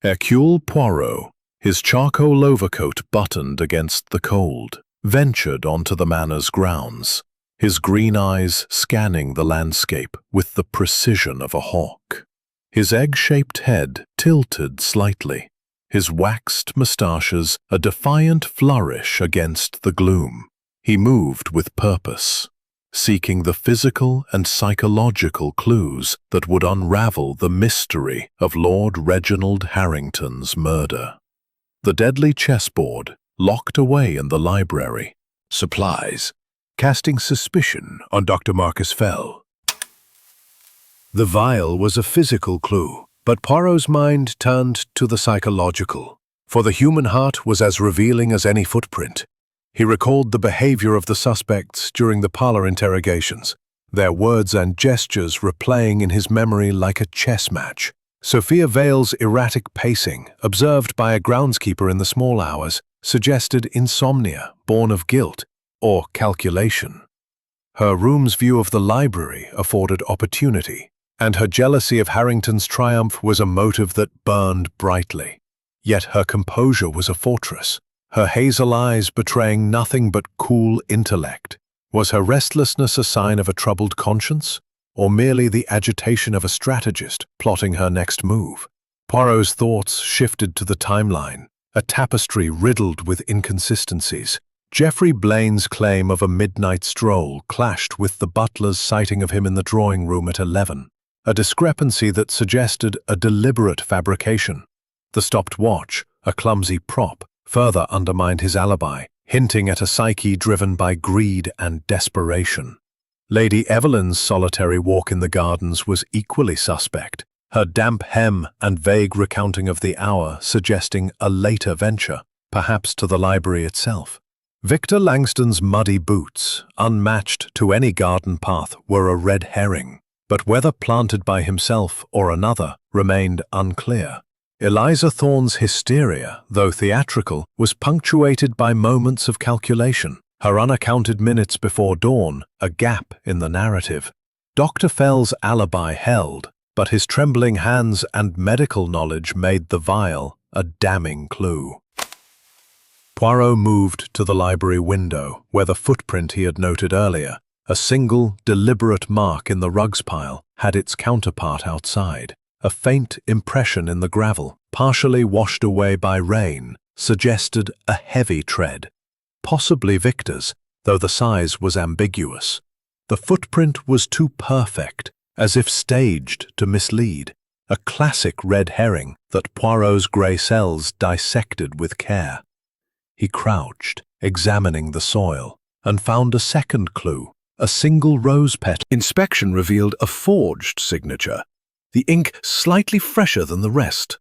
Hercule Poirot, his charcoal overcoat buttoned against the cold, ventured onto the manor's grounds, his green eyes scanning the landscape with the precision of a hawk. His egg-shaped head tilted slightly, his waxed moustaches a defiant flourish against the gloom. He moved with purpose, seeking the physical and psychological clues that would unravel the mystery of Lord Reginald Harrington's murder. The deadly chessboard, locked away in the library, supplies, casting suspicion on Dr. Marcus Fell. The vial was a physical clue, but Poirot's mind turned to the psychological, for the human heart was as revealing as any footprint. He recalled the behavior of the suspects during the parlor interrogations, their words and gestures replaying in his memory like a chess match. Sophia Vale's erratic pacing, observed by a groundskeeper in the small hours, suggested insomnia born of guilt or calculation. Her room's view of the library afforded opportunity, and her jealousy of Harrington's triumph was a motive that burned brightly. Yet her composure was a fortress, her hazel eyes betraying nothing but cool intellect. Was her restlessness a sign of a troubled conscience, or merely the agitation of a strategist plotting her next move? Poirot's thoughts shifted to the timeline, a tapestry riddled with inconsistencies. Geoffrey Blaine's claim of a midnight stroll clashed with the butler's sighting of him in the drawing room at 11, a discrepancy that suggested a deliberate fabrication. The stopped watch, a clumsy prop, further undermined his alibi, hinting at a psyche driven by greed and desperation. Lady Evelyn's solitary walk in the gardens was equally suspect, her damp hem and vague recounting of the hour suggesting a later venture, perhaps to the library itself. Victor Langston's muddy boots, unmatched to any garden path, were a red herring, but whether planted by himself or another remained unclear. Eliza Thorne's hysteria, though theatrical, was punctuated by moments of calculation, her unaccounted minutes before dawn, a gap in the narrative. Dr. Fell's alibi held, but his trembling hands and medical knowledge made the vial a damning clue. Poirot moved to the library window, where the footprint he had noted earlier, a single, deliberate mark in the rugs pile, had its counterpart outside. A faint impression in the gravel, partially washed away by rain, suggested a heavy tread, possibly Victor's, though the size was ambiguous. The footprint was too perfect, as if staged to mislead, a classic red herring that Poirot's grey cells dissected with care. He crouched, examining the soil, and found a second clue, a single rose petal. Inspection revealed a forged signature, the ink slightly fresher than the rest.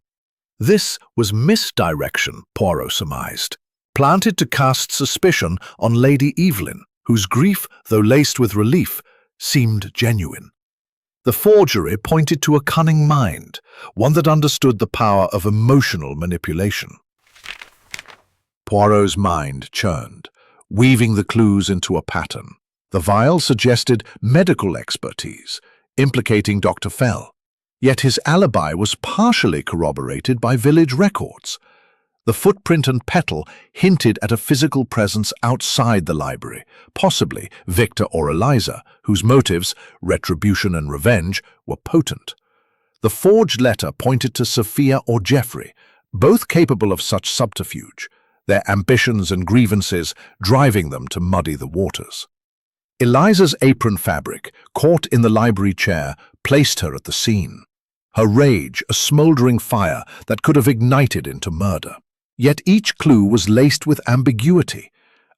This was misdirection, Poirot surmised, planted to cast suspicion on Lady Evelyn, whose grief, though laced with relief, seemed genuine. The forgery pointed to a cunning mind, one that understood the power of emotional manipulation. Poirot's mind churned, weaving the clues into a pattern. The vial suggested medical expertise, implicating Dr. Fell, yet his alibi was partially corroborated by village records. The footprint and petal hinted at a physical presence outside the library, possibly Victor or Eliza, whose motives, retribution and revenge, were potent. The forged letter pointed to Sophia or Geoffrey, both capable of such subterfuge, their ambitions and grievances driving them to muddy the waters. Eliza's apron fabric, caught in the library chair, placed her at the scene. Her rage, a smouldering fire that could have ignited into murder. Yet each clue was laced with ambiguity,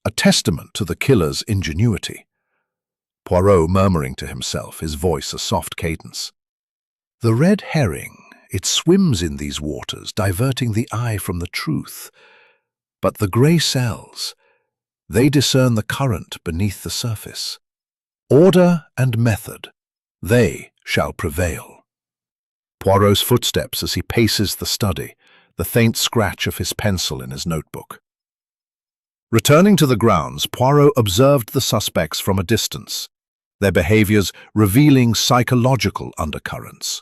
a testament to the killer's ingenuity. Poirot murmuring to himself, his voice a soft cadence. The red herring, it swims in these waters, diverting the eye from the truth. But the grey cells, they discern the current beneath the surface. Order and method, they shall prevail. Poirot's footsteps as he paces the study, the faint scratch of his pencil in his notebook. Returning to the grounds, Poirot observed the suspects from a distance, their behaviors revealing psychological undercurrents.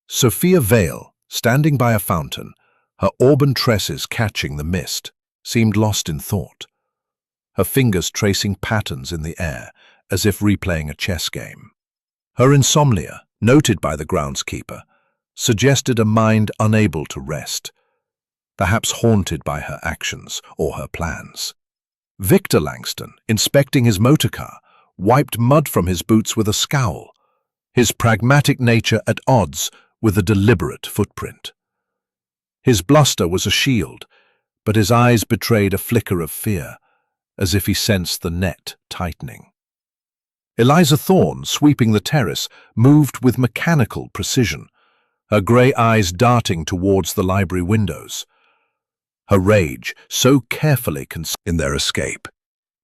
Sophia Vale, standing by a fountain, her auburn tresses catching the mist, seemed lost in thought, her fingers tracing patterns in the air as if replaying a chess game. Her insomnia, noted by the groundskeeper, suggested a mind unable to rest, perhaps haunted by her actions or her plans. Victor Langston, inspecting his motor car, wiped mud from his boots with a scowl, his pragmatic nature at odds with a deliberate footprint. His bluster was a shield, but his eyes betrayed a flicker of fear, as if he sensed the net tightening. Eliza Thorne, sweeping the terrace, moved with mechanical precision, her grey eyes darting towards the library windows. Her rage so carefully concealed in their escape.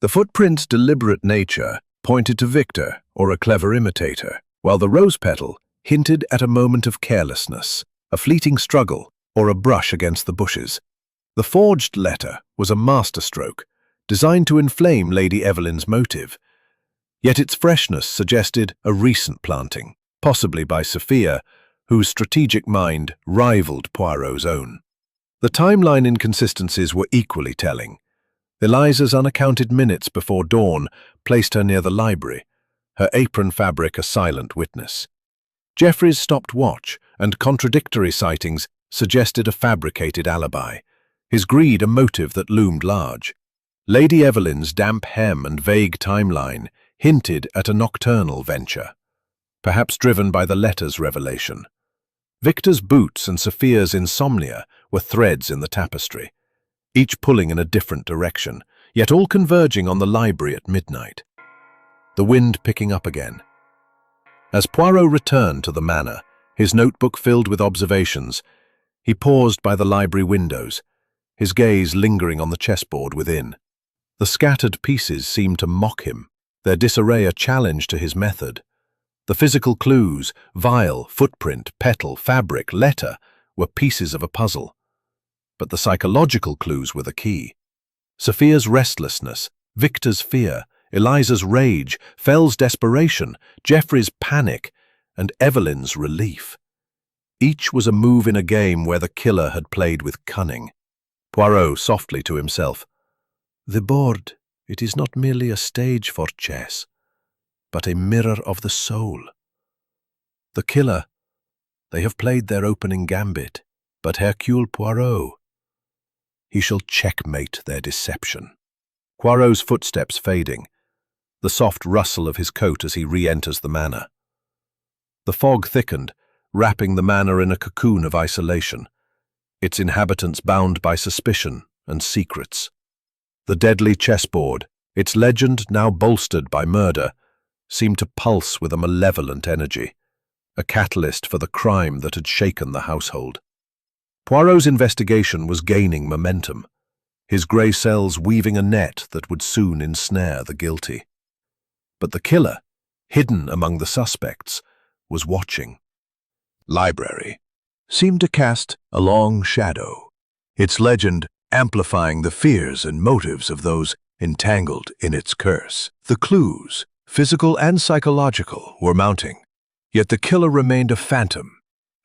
The footprint's deliberate nature pointed to Victor or a clever imitator, while the rose petal hinted at a moment of carelessness, a fleeting struggle, or a brush against the bushes. The forged letter was a masterstroke, designed to inflame Lady Evelyn's motive, yet its freshness suggested a recent planting, possibly by Sophia, whose strategic mind rivaled Poirot's own. The timeline inconsistencies were equally telling. Eliza's unaccounted minutes before dawn placed her near the library, her apron fabric a silent witness. Geoffrey's stopped watch and contradictory sightings suggested a fabricated alibi, his greed a motive that loomed large. Lady Evelyn's damp hem and vague timeline hinted at a nocturnal venture, perhaps driven by the letter's revelation. Victor's boots and Sophia's insomnia were threads in the tapestry, each pulling in a different direction, yet all converging on the library at midnight. The wind picking up again. As Poirot returned to the manor, his notebook filled with observations, he paused by the library windows, his gaze lingering on the chessboard within. The scattered pieces seemed to mock him, their disarray a challenge to his method. The physical clues, vial, footprint, petal, fabric, letter, were pieces of a puzzle. But the psychological clues were the key. Sophia's restlessness, Victor's fear, Eliza's rage, Fell's desperation, Geoffrey's panic, and Evelyn's relief. Each was a move in a game where the killer had played with cunning. Poirot softly to himself, "The board, it is not merely a stage for chess, but a mirror of the soul. The killer, they have played their opening gambit, but Hercule Poirot, he shall checkmate their deception." Poirot's footsteps fading, the soft rustle of his coat as he re-enters the manor. The fog thickened, wrapping the manor in a cocoon of isolation, its inhabitants bound by suspicion and secrets. The deadly chessboard, Its legend, now bolstered by murder, seemed to pulse with a malevolent energy, a catalyst for the crime that had shaken the household. Poirot's investigation was gaining momentum, his grey cells weaving a net that would soon ensnare the guilty. But the killer, hidden among the suspects, was watching. Library seemed to cast a long shadow, its legend amplifying the fears and motives of those entangled in its curse. The clues, physical and psychological, were mounting, yet the killer remained a phantom,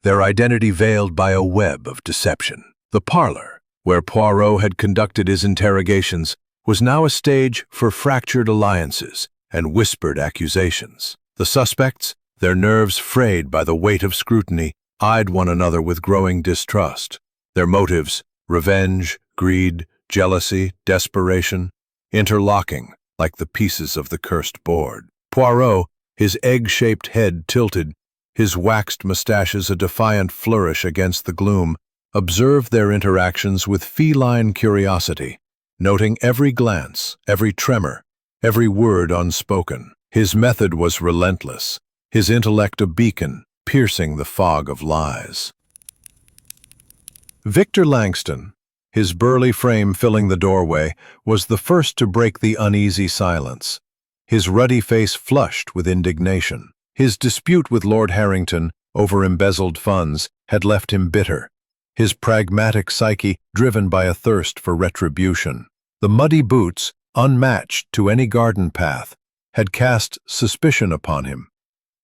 their identity veiled by a web of deception. The parlor, where Poirot had conducted his interrogations, was now a stage for fractured alliances and whispered accusations. The suspects, their nerves frayed by the weight of scrutiny, eyed one another with growing distrust. Their motives, revenge, greed, jealousy, desperation, interlocking like the pieces of the cursed board. Poirot, his egg-shaped head tilted, his waxed mustaches a defiant flourish against the gloom, observed their interactions with feline curiosity, noting every glance, every tremor, every word unspoken. His method was relentless, his intellect a beacon, piercing the fog of lies. Victor Langston, his burly frame filling the doorway, was the first to break the uneasy silence, his ruddy face flushed with indignation. His dispute with Lord Harrington over embezzled funds had left him bitter, his pragmatic psyche driven by a thirst for retribution. The muddy boots, unmatched to any garden path, had cast suspicion upon him.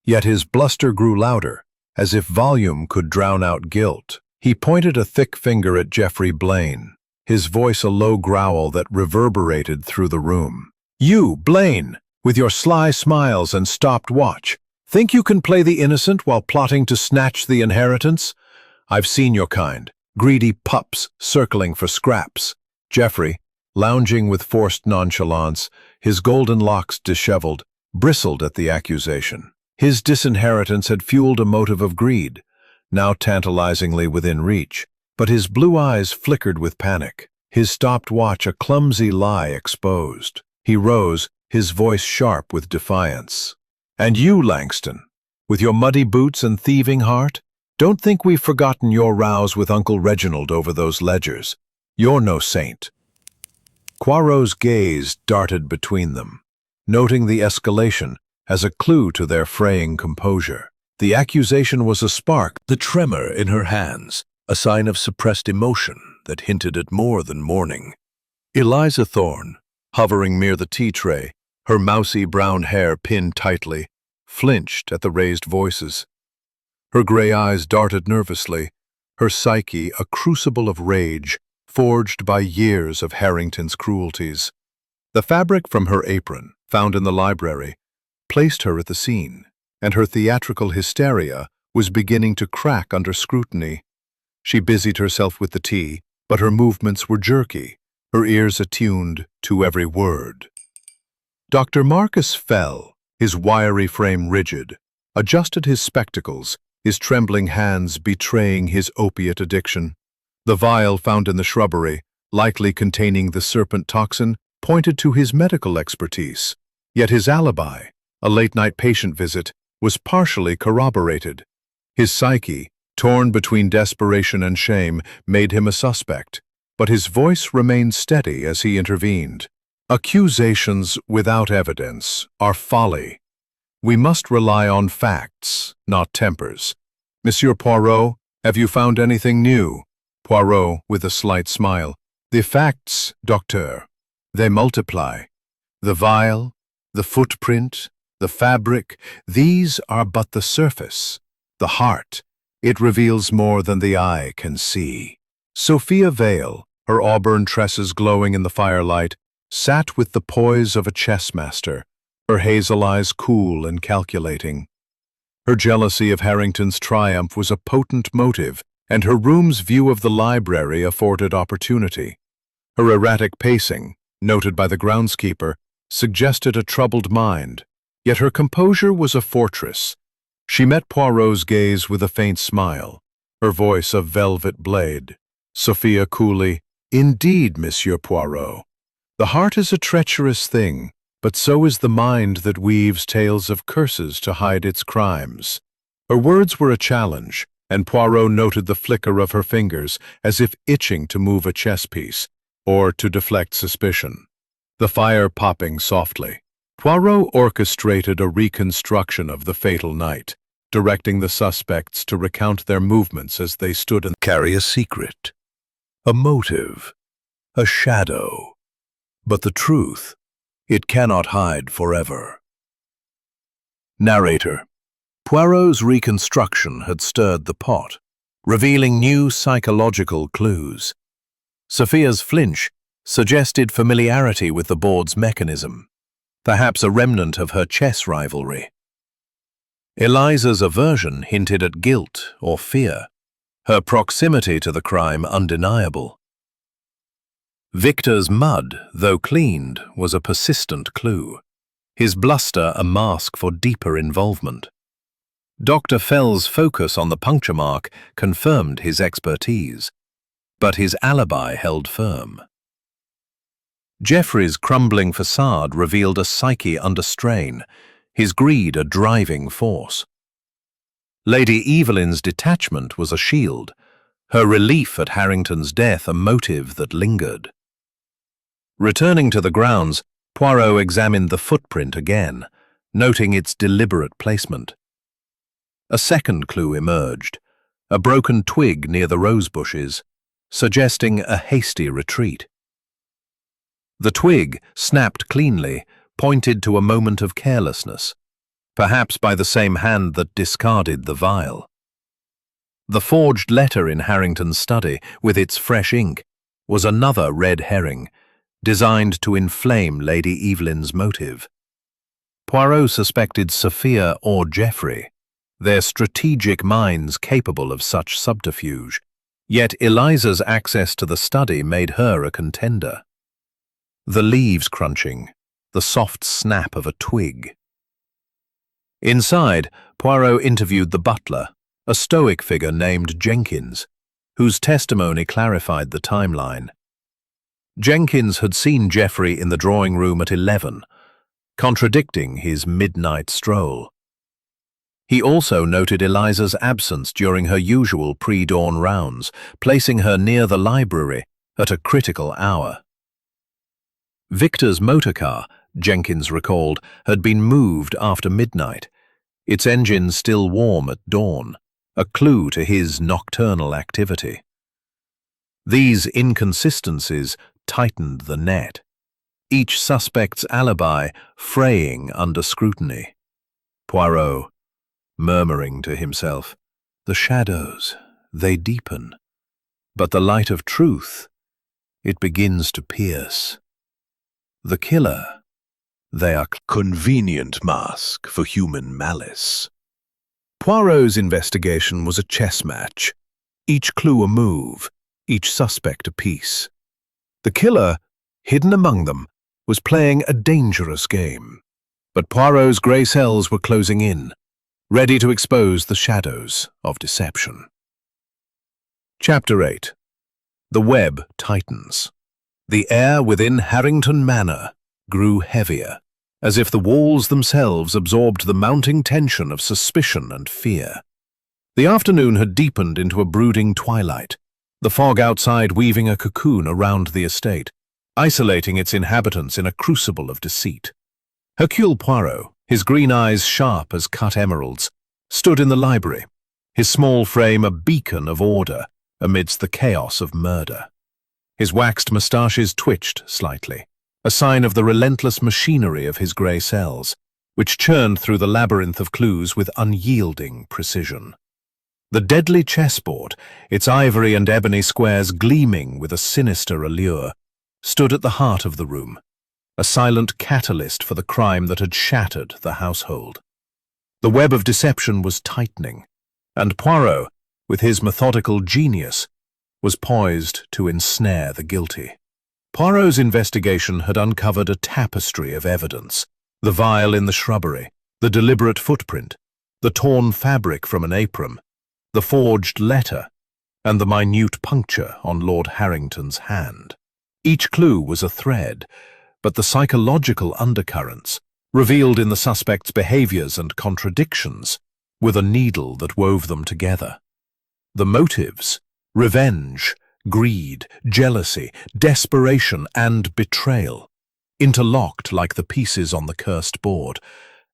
Yet his bluster grew louder, as if volume could drown out guilt. He pointed a thick finger at Geoffrey Blaine, his voice a low growl that reverberated through the room. "You, Blaine, with your sly smiles and stopped watch, think you can play the innocent while plotting to snatch the inheritance? I've seen your kind, greedy pups circling for scraps." Geoffrey, lounging with forced nonchalance, his golden locks disheveled, bristled at the accusation. His disinheritance had fueled a motive of greed, now tantalizingly within reach, but his blue eyes flickered with panic, his stopped watch a clumsy lie exposed. He rose, his voice sharp with defiance. "And you, Langston, with your muddy boots and thieving heart, don't think we've forgotten your rows with Uncle Reginald over those ledgers. You're no saint." Poirot's gaze darted between them, noting the escalation as a clue to their fraying composure. The accusation was a spark, the tremor in her hands, a sign of suppressed emotion that hinted at more than mourning. Eliza Thorne, hovering near the tea tray, her mousy brown hair pinned tightly, flinched at the raised voices. Her gray eyes darted nervously, her psyche a crucible of rage, forged by years of Harrington's cruelties. The fabric from her apron, found in the library, placed her at the scene, and her theatrical hysteria was beginning to crack under scrutiny. She busied herself with the tea, but her movements were jerky, her ears attuned to every word. Dr. Marcus fell, his wiry frame rigid, adjusted his spectacles, his trembling hands betraying his opiate addiction. The vial found in the shrubbery, likely containing the serpent toxin, pointed to his medical expertise. Yet his alibi, a late-night patient visit, was partially corroborated. His psyche, torn between desperation and shame, made him a suspect, but his voice remained steady as he intervened. "Accusations without evidence are folly. We must rely on facts, not tempers. Monsieur Poirot, have you found anything new?" Poirot, with a slight smile. "The facts, docteur. They multiply. The vial, the footprint, the fabric, these are but the surface. The heart, it reveals more than the eye can see." Sophia Vale, her auburn tresses glowing in the firelight, sat with the poise of a chessmaster, her hazel eyes cool and calculating. Her jealousy of Harrington's triumph was a potent motive, and her room's view of the library afforded opportunity. Her erratic pacing, noted by the groundskeeper, suggested a troubled mind, yet her composure was a fortress. She met Poirot's gaze with a faint smile, her voice a velvet blade. Sophia coolly, "Indeed, Monsieur Poirot. The heart is a treacherous thing, but so is the mind that weaves tales of curses to hide its crimes. Her words were a challenge, and Poirot noted the flicker of her fingers as if itching to move a chess piece, or to deflect suspicion. The fire popping softly. Poirot orchestrated a reconstruction of the fatal night, directing the suspects to recount their movements as they stood and carry a secret, a motive, a shadow. But the truth, it cannot hide forever. Narrator. Poirot's reconstruction had stirred the pot, revealing new psychological clues. Sophia's flinch suggested familiarity with the board's mechanism, perhaps a remnant of her chess rivalry. Eliza's aversion hinted at guilt or fear, her proximity to the crime undeniable. Victor's mud, though cleaned, was a persistent clue, his bluster a mask for deeper involvement. Dr. Fell's focus on the puncture mark confirmed his expertise, but his alibi held firm. Geoffrey's crumbling facade revealed a psyche under strain, his greed a driving force. Lady Evelyn's detachment was a shield, her relief at Harrington's death a motive that lingered. Returning to the grounds, Poirot examined the footprint again, noting its deliberate placement. A second clue emerged, a broken twig near the rose bushes, suggesting a hasty retreat. The twig, snapped cleanly, pointed to a moment of carelessness, perhaps by the same hand that discarded the vial. The forged letter in Harrington's study, with its fresh ink, was another red herring, designed to inflame Lady Evelyn's motive. Poirot suspected Sophia or Geoffrey, their strategic minds capable of such subterfuge, yet Eliza's access to the study made her a contender. The leaves crunching, the soft snap of a twig. Inside, Poirot interviewed the butler, a stoic figure named Jenkins, whose testimony clarified the timeline. Jenkins had seen Geoffrey in the drawing room at 11, contradicting his midnight stroll. He also noted Eliza's absence during her usual pre-dawn rounds, placing her near the library at a critical hour. Victor's motorcar, Jenkins recalled, had been moved after midnight, its engine still warm at dawn, a clue to his nocturnal activity. These inconsistencies tightened the net, each suspect's alibi fraying under scrutiny. Poirot, murmuring to himself, "The shadows, they deepen, but the light of truth, it begins to pierce. The killer, they are convenient mask for human malice." Poirot's investigation was a chess match, each clue a move, each suspect a piece. The killer, hidden among them, was playing a dangerous game, but Poirot's grey cells were closing in, ready to expose the shadows of deception. Chapter 8. The web tightens. The air within Harrington Manor grew heavier, as if the walls themselves absorbed the mounting tension of suspicion and fear. The afternoon had deepened into a brooding twilight, the fog outside weaving a cocoon around the estate, isolating its inhabitants in a crucible of deceit. Hercule Poirot, his green eyes sharp as cut emeralds, stood in the library, his small frame a beacon of order amidst the chaos of murder. His waxed moustaches twitched slightly, a sign of the relentless machinery of his grey cells, which churned through the labyrinth of clues with unyielding precision. The deadly chessboard, its ivory and ebony squares gleaming with a sinister allure, stood at the heart of the room, a silent catalyst for the crime that had shattered the household. The web of deception was tightening, and Poirot, with his methodical genius, was poised to ensnare the guilty. Poirot's investigation had uncovered a tapestry of evidence: the vial in the shrubbery, the deliberate footprint, the torn fabric from an apron, the forged letter, and the minute puncture on Lord Harrington's hand. Each clue was a thread, but the psychological undercurrents, revealed in the suspect's behaviors and contradictions, were the needle that wove them together. The motives, revenge, greed, jealousy, desperation, and betrayal, interlocked like the pieces on the cursed board,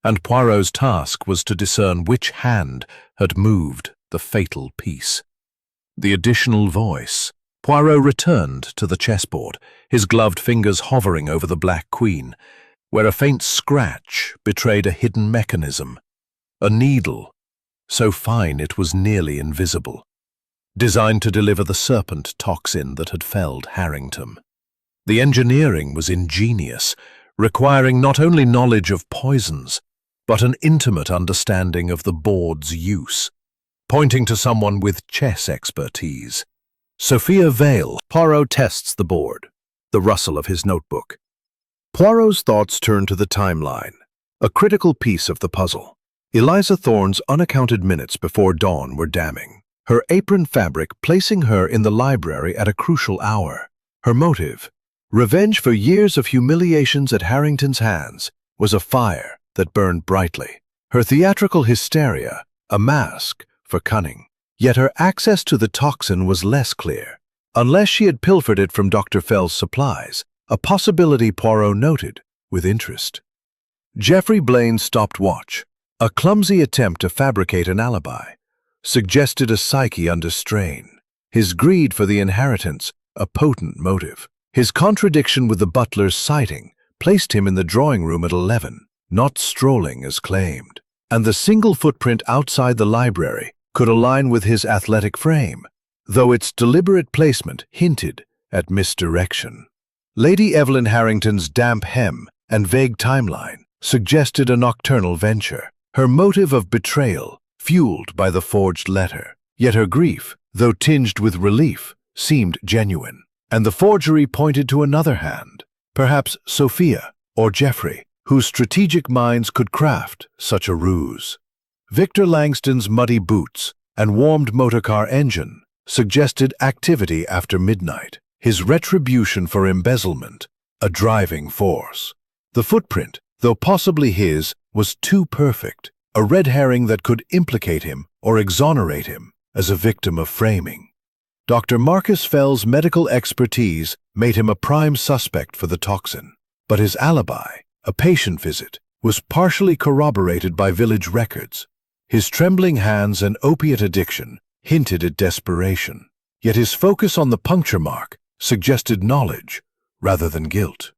and Poirot's task was to discern which hand had moved the fatal piece. The additional voice. Poirot returned to the chessboard, his gloved fingers hovering over the Black Queen, where a faint scratch betrayed a hidden mechanism, a needle, so fine it was nearly invisible, designed to deliver the serpent toxin that had felled Harrington. The engineering was ingenious, requiring not only knowledge of poisons, but an intimate understanding of the board's use, pointing to someone with chess expertise. Sophia Vale. Poirot tests the board, the rustle of his notebook. Poirot's thoughts turn to the timeline, a critical piece of the puzzle. Eliza Thorne's unaccounted minutes before dawn were damning, her apron fabric placing her in the library at a crucial hour. Her motive, revenge for years of humiliations at Harrington's hands, was a fire that burned brightly. Her theatrical hysteria, a mask for cunning. Yet her access to the toxin was less clear, unless she had pilfered it from Dr. Fell's supplies, a possibility Poirot noted with interest. Geoffrey Blaine's stopped watch, a clumsy attempt to fabricate an alibi, suggested a psyche under strain. His greed for the inheritance, a potent motive. His contradiction with the butler's sighting placed him in the drawing room at 11, not strolling as claimed. And the single footprint outside the library could align with his athletic frame, though its deliberate placement hinted at misdirection. Lady Evelyn Harrington's damp hem and vague timeline suggested a nocturnal venture, her motive of betrayal fueled by the forged letter. Yet her grief, though tinged with relief, seemed genuine, and the forgery pointed to another hand, perhaps Sophia or Geoffrey, whose strategic minds could craft such a ruse. Victor Langston's muddy boots and warmed motorcar engine suggested activity after midnight, his retribution for embezzlement a driving force. The footprint, though possibly his, was too perfect, a red herring that could implicate him or exonerate him as a victim of framing. Dr. Marcus Fell's medical expertise made him a prime suspect for the toxin, but his alibi, a patient visit, was partially corroborated by village records. His trembling hands and opiate addiction hinted at desperation, yet his focus on the puncture mark suggested knowledge rather than guilt.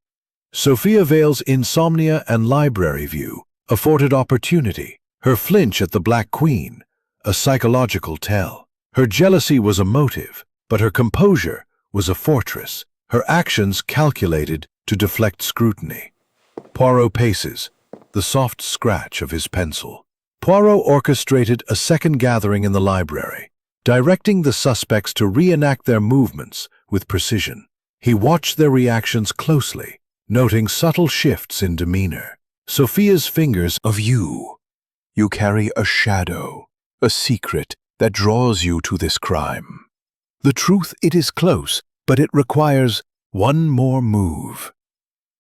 Sophia Vale's insomnia and library view afforded opportunity, her flinch at the Black Queen, a psychological tell. Her jealousy was a motive, but her composure was a fortress, her actions calculated to deflect scrutiny. Poirot paces, the soft scratch of his pencil. Poirot orchestrated a second gathering in the library, directing the suspects to reenact their movements with precision. He watched their reactions closely, noting subtle shifts in demeanor. Sophia's fingers of you. You carry a shadow, a secret that draws you to this crime. The truth, it is close, but it requires one more move.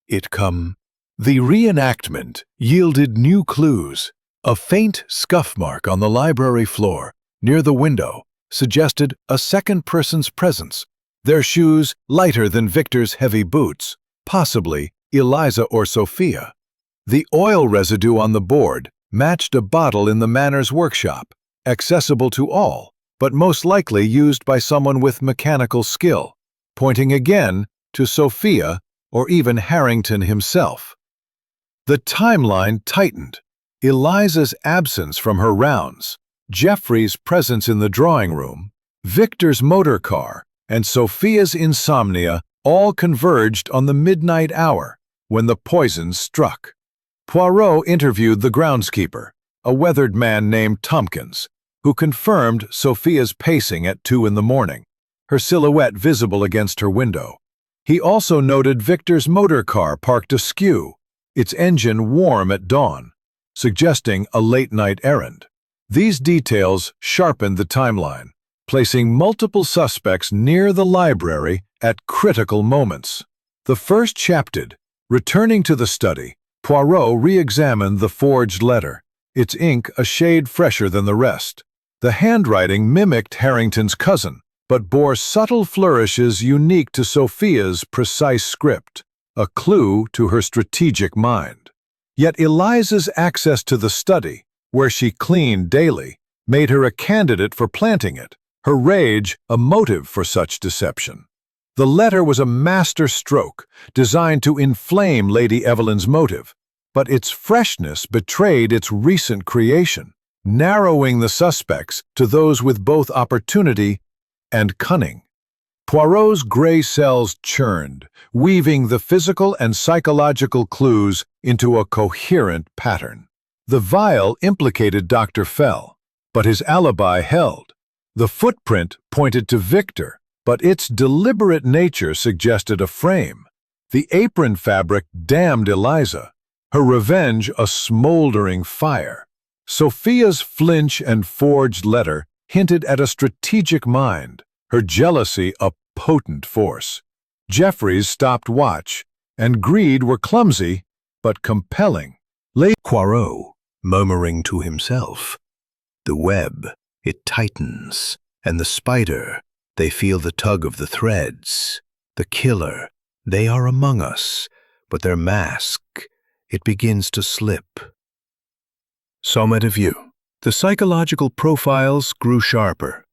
The reenactment yielded new clues. A faint scuff mark on the library floor, near the window, suggested a second person's presence, their shoes lighter than Victor's heavy boots, possibly Eliza or Sophia. The oil residue on the board matched a bottle in the Manners workshop, accessible to all, but most likely used by someone with mechanical skill, pointing again to Sophia or even Harrington himself. The timeline tightened. Eliza's absence from her rounds, Geoffrey's presence in the drawing room, Victor's motor car, and Sophia's insomnia all converged on the midnight hour when the poison struck. Poirot interviewed the groundskeeper, a weathered man named Tompkins, who confirmed Sophia's pacing at 2 in the morning, her silhouette visible against her window. He also noted Victor's motor car parked askew, its engine warm at dawn, suggesting a late-night errand. These details sharpened the timeline, placing multiple suspects near the library at critical moments. The first chapter. Returning to the study, Poirot re-examined the forged letter, its ink a shade fresher than the rest. The handwriting mimicked Harrington's cousin, but bore subtle flourishes unique to Sophia's precise script, a clue to her strategic mind. Yet Eliza's access to the study, where she cleaned daily, made her a candidate for planting it, her rage a motive for such deception. The letter was a master stroke, designed to inflame Lady Evelyn's motive, but its freshness betrayed its recent creation, narrowing the suspects to those with both opportunity and cunning. Poirot's gray cells churned, weaving the physical and psychological clues into a coherent pattern. The vial implicated Dr. Fell, but his alibi held. The footprint pointed to Victor, but its deliberate nature suggested a frame. The apron fabric damned Eliza, her revenge a smoldering fire. Sophia's flinch and forged letter hinted at a strategic mind, her jealousy a potent force. Jeffries stopped watch, and greed were clumsy but compelling. Poirot, murmuring to himself, "The web, it tightens, and the spider, they feel the tug of the threads. The killer, they are among us, but their mask, it begins to slip." Sommet of view. The psychological profiles grew sharper.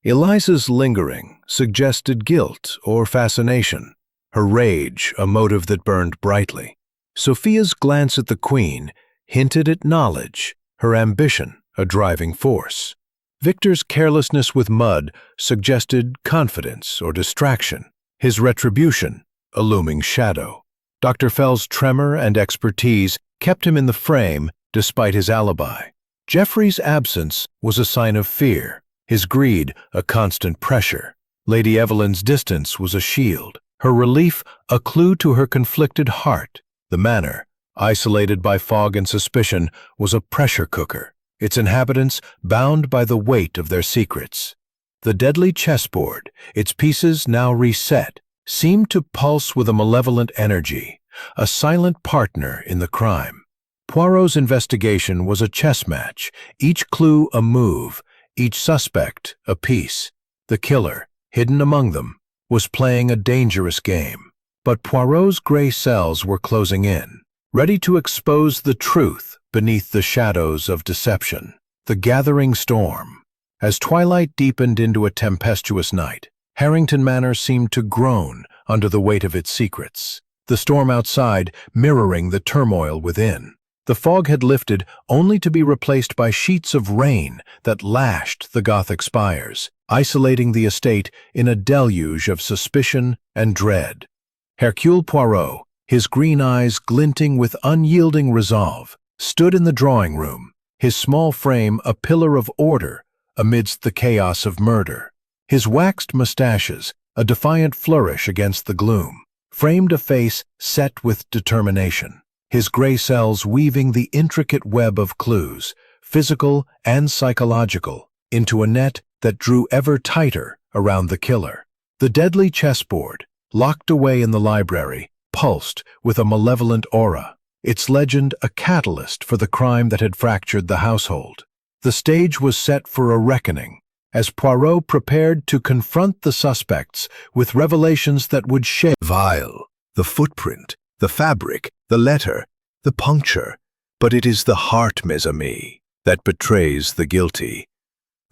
Eliza's lingering suggested guilt or fascination, her rage a motive that burned brightly. Sophia's glance at the Queen hinted at knowledge, her ambition a driving force. Victor's carelessness with mud suggested confidence or distraction, his retribution a looming shadow. Dr. Fell's tremor and expertise kept him in the frame despite his alibi. Jeffrey's absence was a sign of fear, his greed a constant pressure. Lady Evelyn's distance was a shield, her relief a clue to her conflicted heart. The manor, isolated by fog and suspicion, was a pressure cooker, its inhabitants bound by the weight of their secrets. The deadly chessboard, its pieces now reset, seemed to pulse with a malevolent energy, a silent partner in the crime. Poirot's investigation was a chess match, each clue a move, each suspect a piece. The killer, hidden among them, was playing a dangerous game. But Poirot's gray cells were closing in, ready to expose the truth beneath the shadows of deception. The gathering storm. As twilight deepened into a tempestuous night, Harrington Manor seemed to groan under the weight of its secrets, the storm outside mirroring the turmoil within. The fog had lifted only to be replaced by sheets of rain that lashed the Gothic spires, isolating the estate in a deluge of suspicion and dread. Hercule Poirot, his green eyes glinting with unyielding resolve, stood in the drawing room, his small frame a pillar of order amidst the chaos of murder. His waxed mustaches, a defiant flourish against the gloom, framed a face set with determination, his gray cells weaving the intricate web of clues, physical and psychological, into a net that drew ever tighter around the killer. The deadly chessboard, locked away in the library, pulsed with a malevolent aura, its legend a catalyst for the crime that had fractured the household. The stage was set for a reckoning, as Poirot prepared to confront the suspects with revelations that would shake. Vial, the footprint, the fabric, the letter, the puncture, but it is the heart, mes amis, that betrays the guilty.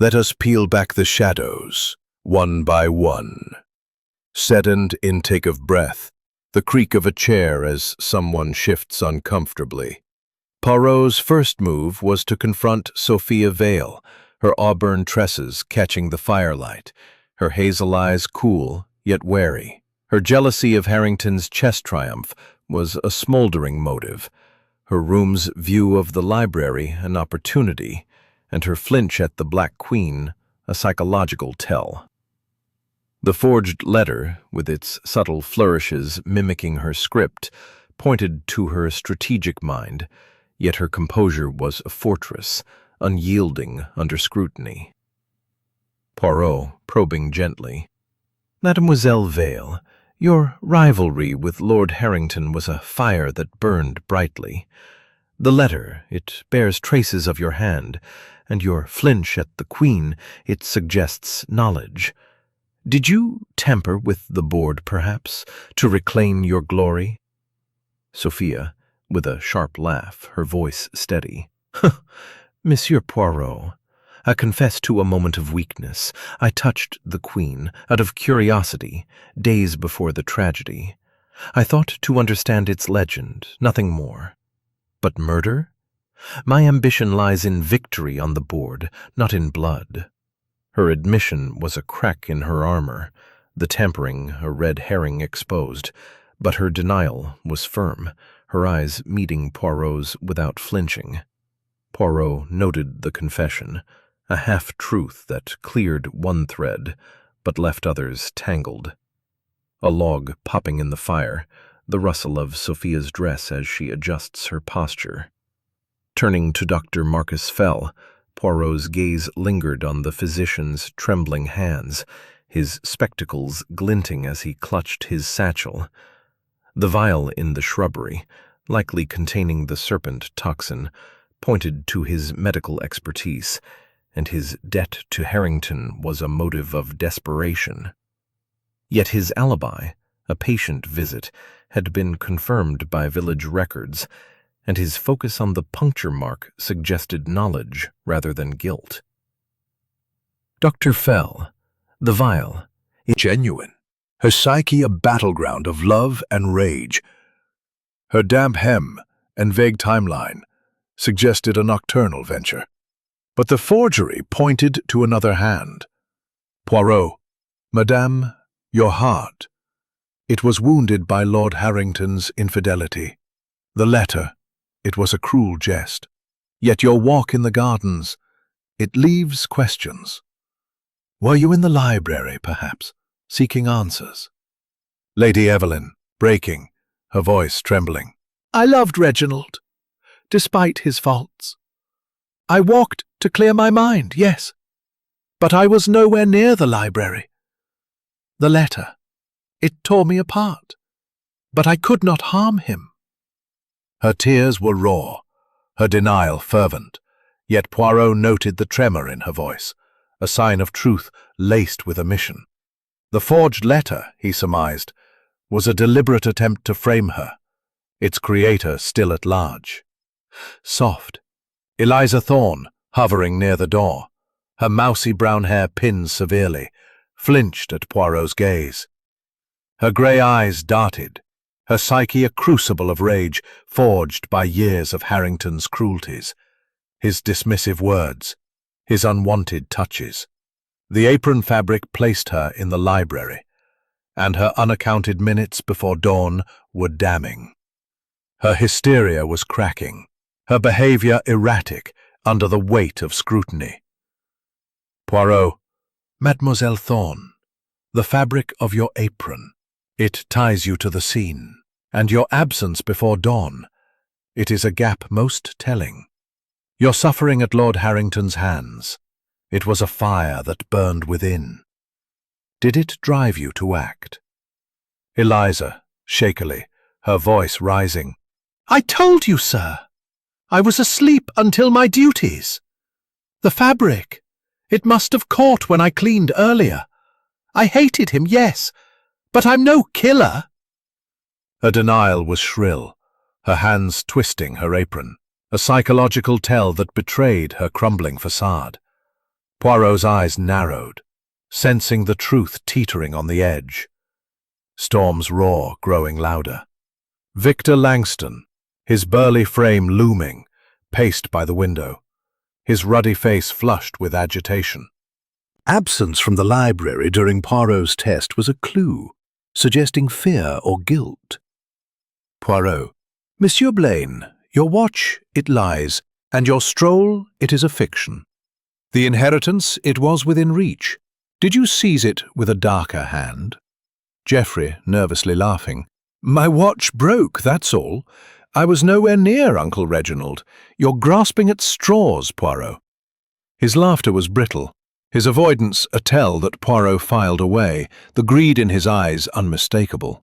Let us peel back the shadows, one by one. Saddened intake of breath, the creak of a chair as someone shifts uncomfortably. Poirot's first move was to confront Sophia Vale, her auburn tresses catching the firelight, her hazel eyes cool yet wary. Her jealousy of Harrington's chess triumph was a smoldering motive, her room's view of the library an opportunity, and her flinch at the Black Queen a psychological tell. The forged letter, with its subtle flourishes mimicking her script, pointed to her strategic mind, yet her composure was a fortress, unyielding under scrutiny. Poirot, probing gently, Mademoiselle Vale, your rivalry with Lord Harrington was a fire that burned brightly. The letter, it bears traces of your hand, and your flinch at the Queen, it suggests knowledge. Did you tamper with the board, perhaps, to reclaim your glory? Sophia, with a sharp laugh, her voice steady. Monsieur Poirot, I confess to a moment of weakness. I touched the Queen, out of curiosity, days before the tragedy. I thought to understand its legend, nothing more. But murder? My ambition lies in victory on the board, not in blood. Her admission was a crack in her armor, the tampering a red herring exposed, but her denial was firm, her eyes meeting Poirot's without flinching. Poirot noted the confession, a half-truth that cleared one thread, but left others tangled. A log popping in the fire, the rustle of Sophia's dress as she adjusts her posture. Turning to Dr. Marcus Fell, Poirot's gaze lingered on the physician's trembling hands, his spectacles glinting as he clutched his satchel. The vial in the shrubbery, likely containing the serpent toxin, pointed to his medical expertise, and his debt to Harrington was a motive of desperation. Yet his alibi, a patient visit, had been confirmed by village records, and his focus on the puncture mark suggested knowledge rather than guilt. Dr. Fell, the vial, genuine, her psyche a battleground of love and rage. Her damp hem and vague timeline suggested a nocturnal venture. But the forgery pointed to another hand. Poirot, Madame, your heart. It was wounded by Lord Harrington's infidelity. The letter, it was a cruel jest. Yet your walk in the gardens, it leaves questions. Were you in the library, perhaps, seeking answers? Lady Evelyn, breaking, her voice trembling. I loved Reginald, despite his faults. I walked to clear my mind, yes, but I was nowhere near the library. The letter, it tore me apart, but I could not harm him. Her tears were raw, her denial fervent, yet Poirot noted the tremor in her voice, a sign of truth laced with omission. The forged letter, he surmised, was a deliberate attempt to frame her, its creator still at large. Soft, Eliza Thorne, hovering near the door, her mousy brown hair pinned severely, flinched at Poirot's gaze. Her grey eyes darted, her psyche a crucible of rage forged by years of Harrington's cruelties, his dismissive words, his unwanted touches. The apron fabric placed her in the library, and her unaccounted minutes before dawn were damning. Her hysteria was cracking, her behavior erratic under the weight of scrutiny. Poirot, Mademoiselle Thorne, the fabric of your apron, it ties you to the scene, and your absence before dawn, it is a gap most telling. Your suffering at Lord Harrington's hands, it was a fire that burned within. Did it drive you to act? Eliza, shakily, her voice rising. I told you, sir. I was asleep until my duties. The fabric, it must have caught when I cleaned earlier. I hated him, yes, but I'm no killer. Her denial was shrill, her hands twisting her apron, a psychological tell that betrayed her crumbling facade. Poirot's eyes narrowed, sensing the truth teetering on the edge. Storm's roar growing louder. Victor Langston, his burly frame looming, paced by the window, his ruddy face flushed with agitation. Absence from the library during Poirot's test was a clue, suggesting fear or guilt. Poirot, Monsieur Blaine, your watch, it lies, and your stroll, it is a fiction. The inheritance, it was within reach. Did you seize it with a darker hand? Geoffrey, nervously laughing. My watch broke, that's all. I was nowhere near Uncle Reginald. You're grasping at straws, Poirot. His laughter was brittle, his avoidance a tell that Poirot filed away, the greed in his eyes unmistakable.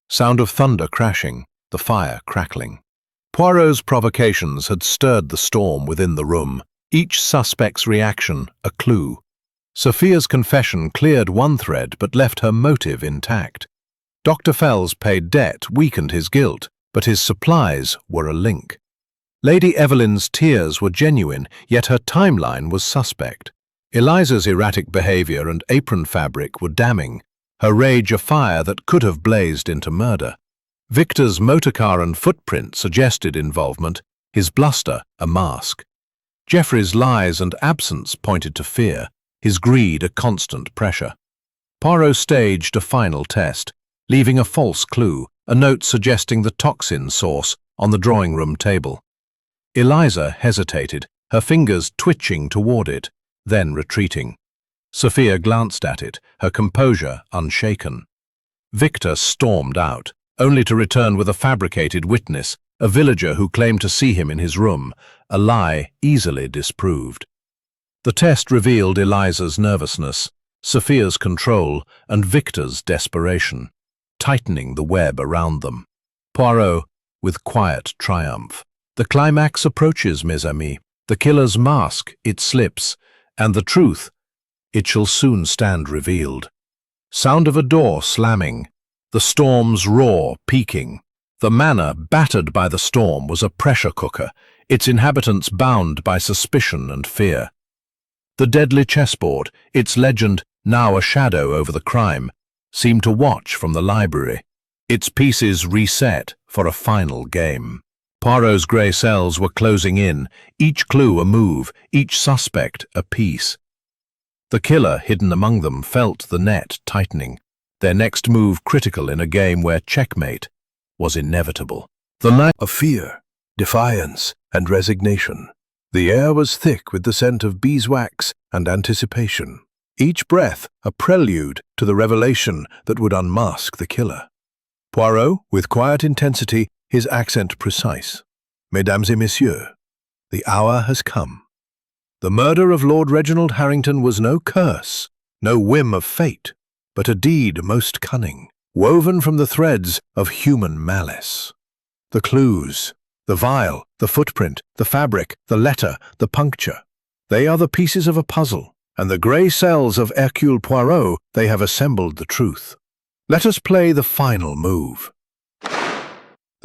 Sound of thunder crashing, the fire crackling. Poirot's provocations had stirred the storm within the room, each suspect's reaction a clue. Sophia's confession cleared one thread but left her motive intact. Dr. Fell's paid debt weakened his guilt, but his supplies were a link. Lady Evelyn's tears were genuine, yet her timeline was suspect. Eliza's erratic behavior and apron fabric were damning, her rage a fire that could have blazed into murder. Victor's motorcar and footprint suggested involvement, his bluster a mask. Geoffrey's lies and absence pointed to fear, his greed a constant pressure. Poirot staged a final test, leaving a false clue, a note suggesting the toxin source on the drawing-room table. Eliza hesitated, her fingers twitching toward it, then retreating. Sophia glanced at it, her composure unshaken. Victor stormed out, only to return with a fabricated witness, a villager who claimed to see him in his room, a lie easily disproved. The test revealed Eliza's nervousness, Sophia's control, and Victor's desperation, tightening the web around them. Poirot, with quiet triumph. The climax approaches, mes amis. The killer's mask, it slips, and the truth, it shall soon stand revealed. Sound of a door slamming, the storm's roar peaking. The manor, battered by the storm, was a pressure cooker, its inhabitants bound by suspicion and fear. The deadly chessboard, its legend now a shadow over the crime, seemed to watch from the library, its pieces reset for a final game. Poirot's grey cells were closing in, each clue a move, each suspect a piece. The killer, hidden among them, felt the net tightening, their next move critical in a game where checkmate was inevitable. The night of fear, defiance, and resignation. The air was thick with the scent of beeswax and anticipation, each breath a prelude to the revelation that would unmask the killer. Poirot, with quiet intensity, his accent precise. Mesdames et messieurs, the hour has come. The murder of Lord Reginald Harrington was no curse, no whim of fate, but a deed most cunning, woven from the threads of human malice. The clues, the vial, the footprint, the fabric, the letter, the puncture, they are the pieces of a puzzle, and the grey cells of Hercule Poirot, they have assembled the truth. Let us play the final move.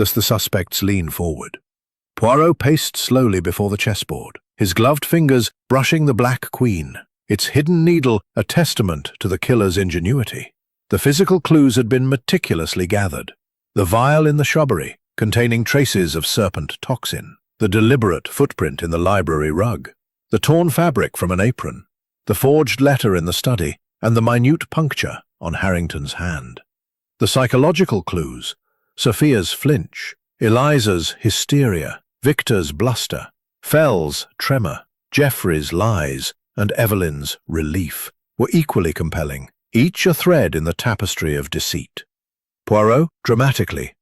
Thus the suspects leaned forward. Poirot paced slowly before the chessboard, his gloved fingers brushing the black queen, its hidden needle a testament to the killer's ingenuity. The physical clues had been meticulously gathered. The vial in the shrubbery, containing traces of serpent toxin, the deliberate footprint in the library rug, the torn fabric from an apron, the forged letter in the study, and the minute puncture on Harrington's hand. The psychological clues, Sophia's flinch, Eliza's hysteria, Victor's bluster, Fell's tremor, Geoffrey's lies, and Evelyn's relief, were equally compelling, each a thread in the tapestry of deceit. Poirot, dramatically.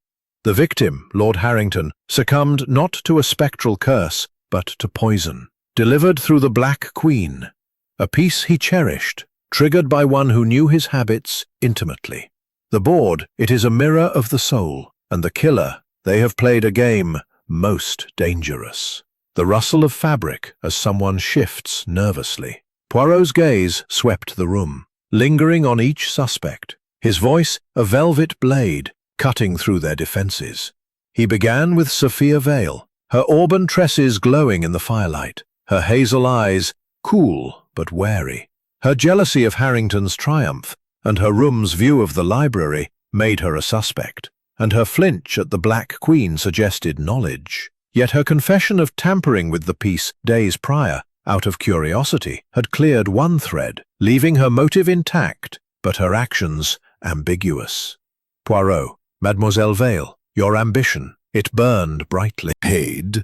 The victim, Lord Harrington, succumbed not to a spectral curse, but to poison, delivered through the Black Queen, a piece he cherished, triggered by one who knew his habits intimately. The board, it is a mirror of the soul, and the killer, they have played a game most dangerous. The rustle of fabric as someone shifts nervously. Poirot's gaze swept the room, lingering on each suspect, his voice a velvet blade cutting through their defenses. He began with Sophia Vale, her auburn tresses glowing in the firelight, her hazel eyes cool but wary. Her jealousy of Harrington's triumph and her room's view of the library made her a suspect, and her flinch at the Black Queen suggested knowledge. Yet her confession of tampering with the piece days prior, out of curiosity, had cleared one thread, leaving her motive intact, but her actions ambiguous. Poirot, Mademoiselle Vale, your ambition, it burned brightly. Paid?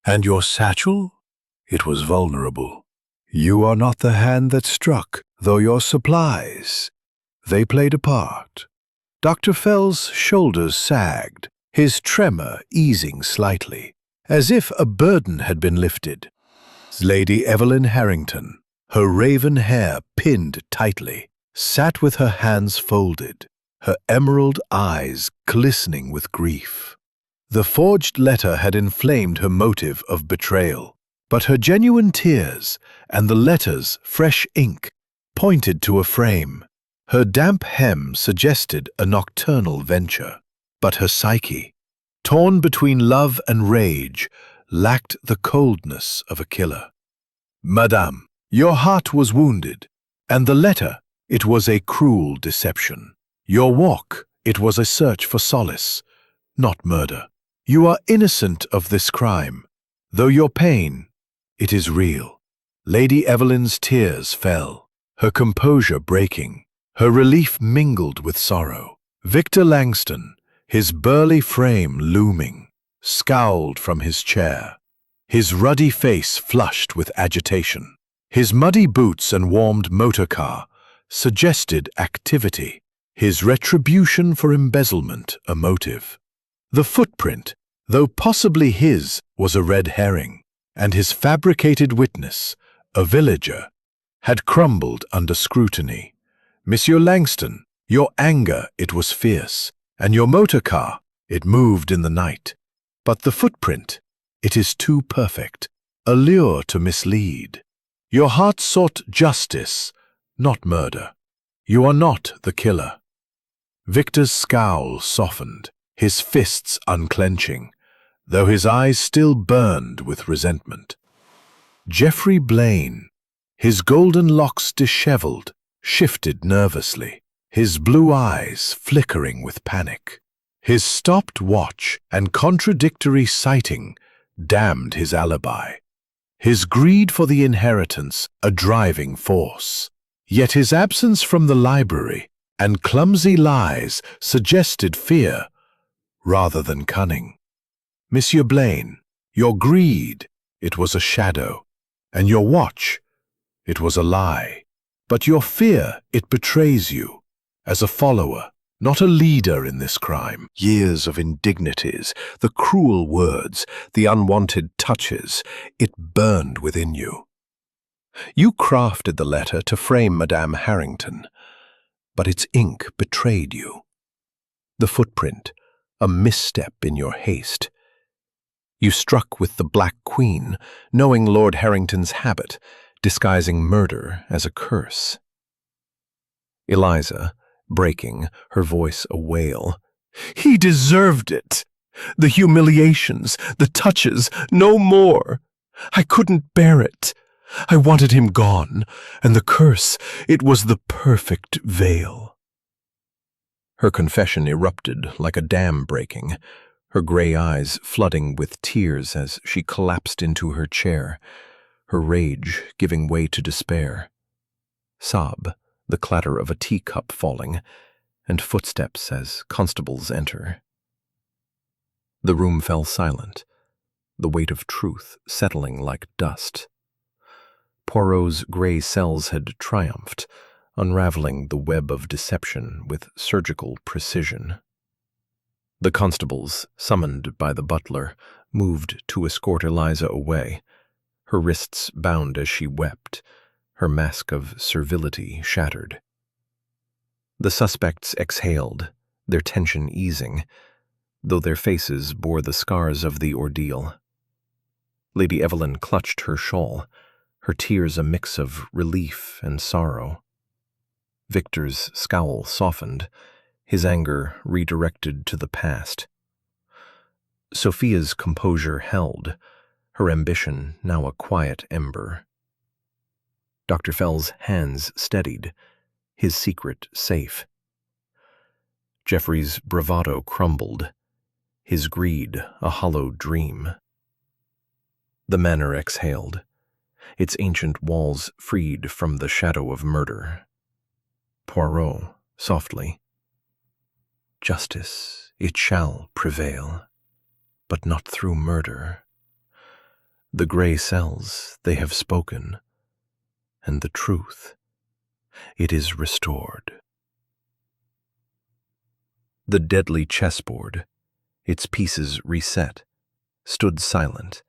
And your satchel? It was vulnerable. You are not the hand that struck, though your supplies. They played a part. Dr. Fell's shoulders sagged, his tremor easing slightly, as if a burden had been lifted. Lady Evelyn Harrington, her raven hair pinned tightly, sat with her hands folded, her emerald eyes glistening with grief. The forged letter had inflamed her motive of betrayal, but her genuine tears and the letter's fresh ink pointed to a frame. Her damp hem suggested a nocturnal venture, but her psyche, torn between love and rage, lacked the coldness of a killer. Madame, your heart was wounded, and the letter, it was a cruel deception. Your walk, it was a search for solace, not murder. You are innocent of this crime, though your pain, it is real. Lady Evelyn's tears fell, her composure breaking, her relief mingled with sorrow. Victor Langston, his burly frame looming, scowled from his chair, his ruddy face flushed with agitation. His muddy boots and warmed motor car suggested activity, his retribution for embezzlement a motive. The footprint, though possibly his, was a red herring, and his fabricated witness, a villager, had crumbled under scrutiny. Monsieur Langston, your anger, it was fierce, and your motor car, it moved in the night. But the footprint, it is too perfect, a lure to mislead. Your heart sought justice, not murder. You are not the killer. Victor's scowl softened, his fists unclenching, though his eyes still burned with resentment. Geoffrey Blaine, his golden locks disheveled, shifted nervously, his blue eyes flickering with panic. His stopped watch and contradictory sighting damned his alibi. His greed for the inheritance a driving force. Yet his absence from the library and clumsy lies suggested fear rather than cunning. Monsieur Blaine, your greed, it was a shadow, and your watch, it was a lie. But your fear, it betrays you, as a follower, not a leader in this crime. Years of indignities, the cruel words, the unwanted touches, it burned within you. You crafted the letter to frame Madame Harrington, but its ink betrayed you. The footprint, a misstep in your haste. You struck with the Black Queen, knowing Lord Harrington's habit, disguising murder as a curse. Eliza, breaking, her voice a wail. He deserved it! The humiliations, the touches, no more! I couldn't bear it! I wanted him gone, and the curse, it was the perfect veil. Her confession erupted like a dam breaking, her gray eyes flooding with tears as she collapsed into her chair, her rage giving way to despair. Sob, the clatter of a teacup falling, and footsteps as constables enter. The room fell silent, the weight of truth settling like dust. Poirot's gray cells had triumphed, unraveling the web of deception with surgical precision. The constables, summoned by the butler, moved to escort Eliza away, her wrists bound as she wept, her mask of servility shattered. The suspects exhaled, their tension easing, though their faces bore the scars of the ordeal. Lady Evelyn clutched her shawl, her tears a mix of relief and sorrow. Victor's scowl softened, his anger redirected to the past. Sophia's composure held, her ambition now a quiet ember. Dr. Fell's hands steadied, his secret safe. Geoffrey's bravado crumbled, his greed a hollow dream. The manor exhaled, its ancient walls freed from the shadow of murder. Poirot, softly. Justice, it shall prevail, but not through murder. The gray cells, they have spoken, and the truth, it is restored. The deadly chessboard, its pieces reset, stood silent,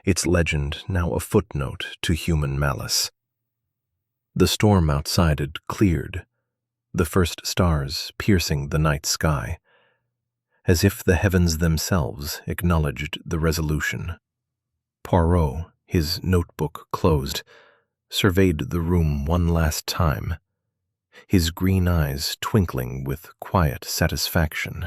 its legend now a footnote to human malice. The storm outside had cleared, the first stars piercing the night sky, as if the heavens themselves acknowledged the resolution. Poirot, his notebook closed, surveyed the room one last time, his green eyes twinkling with quiet satisfaction.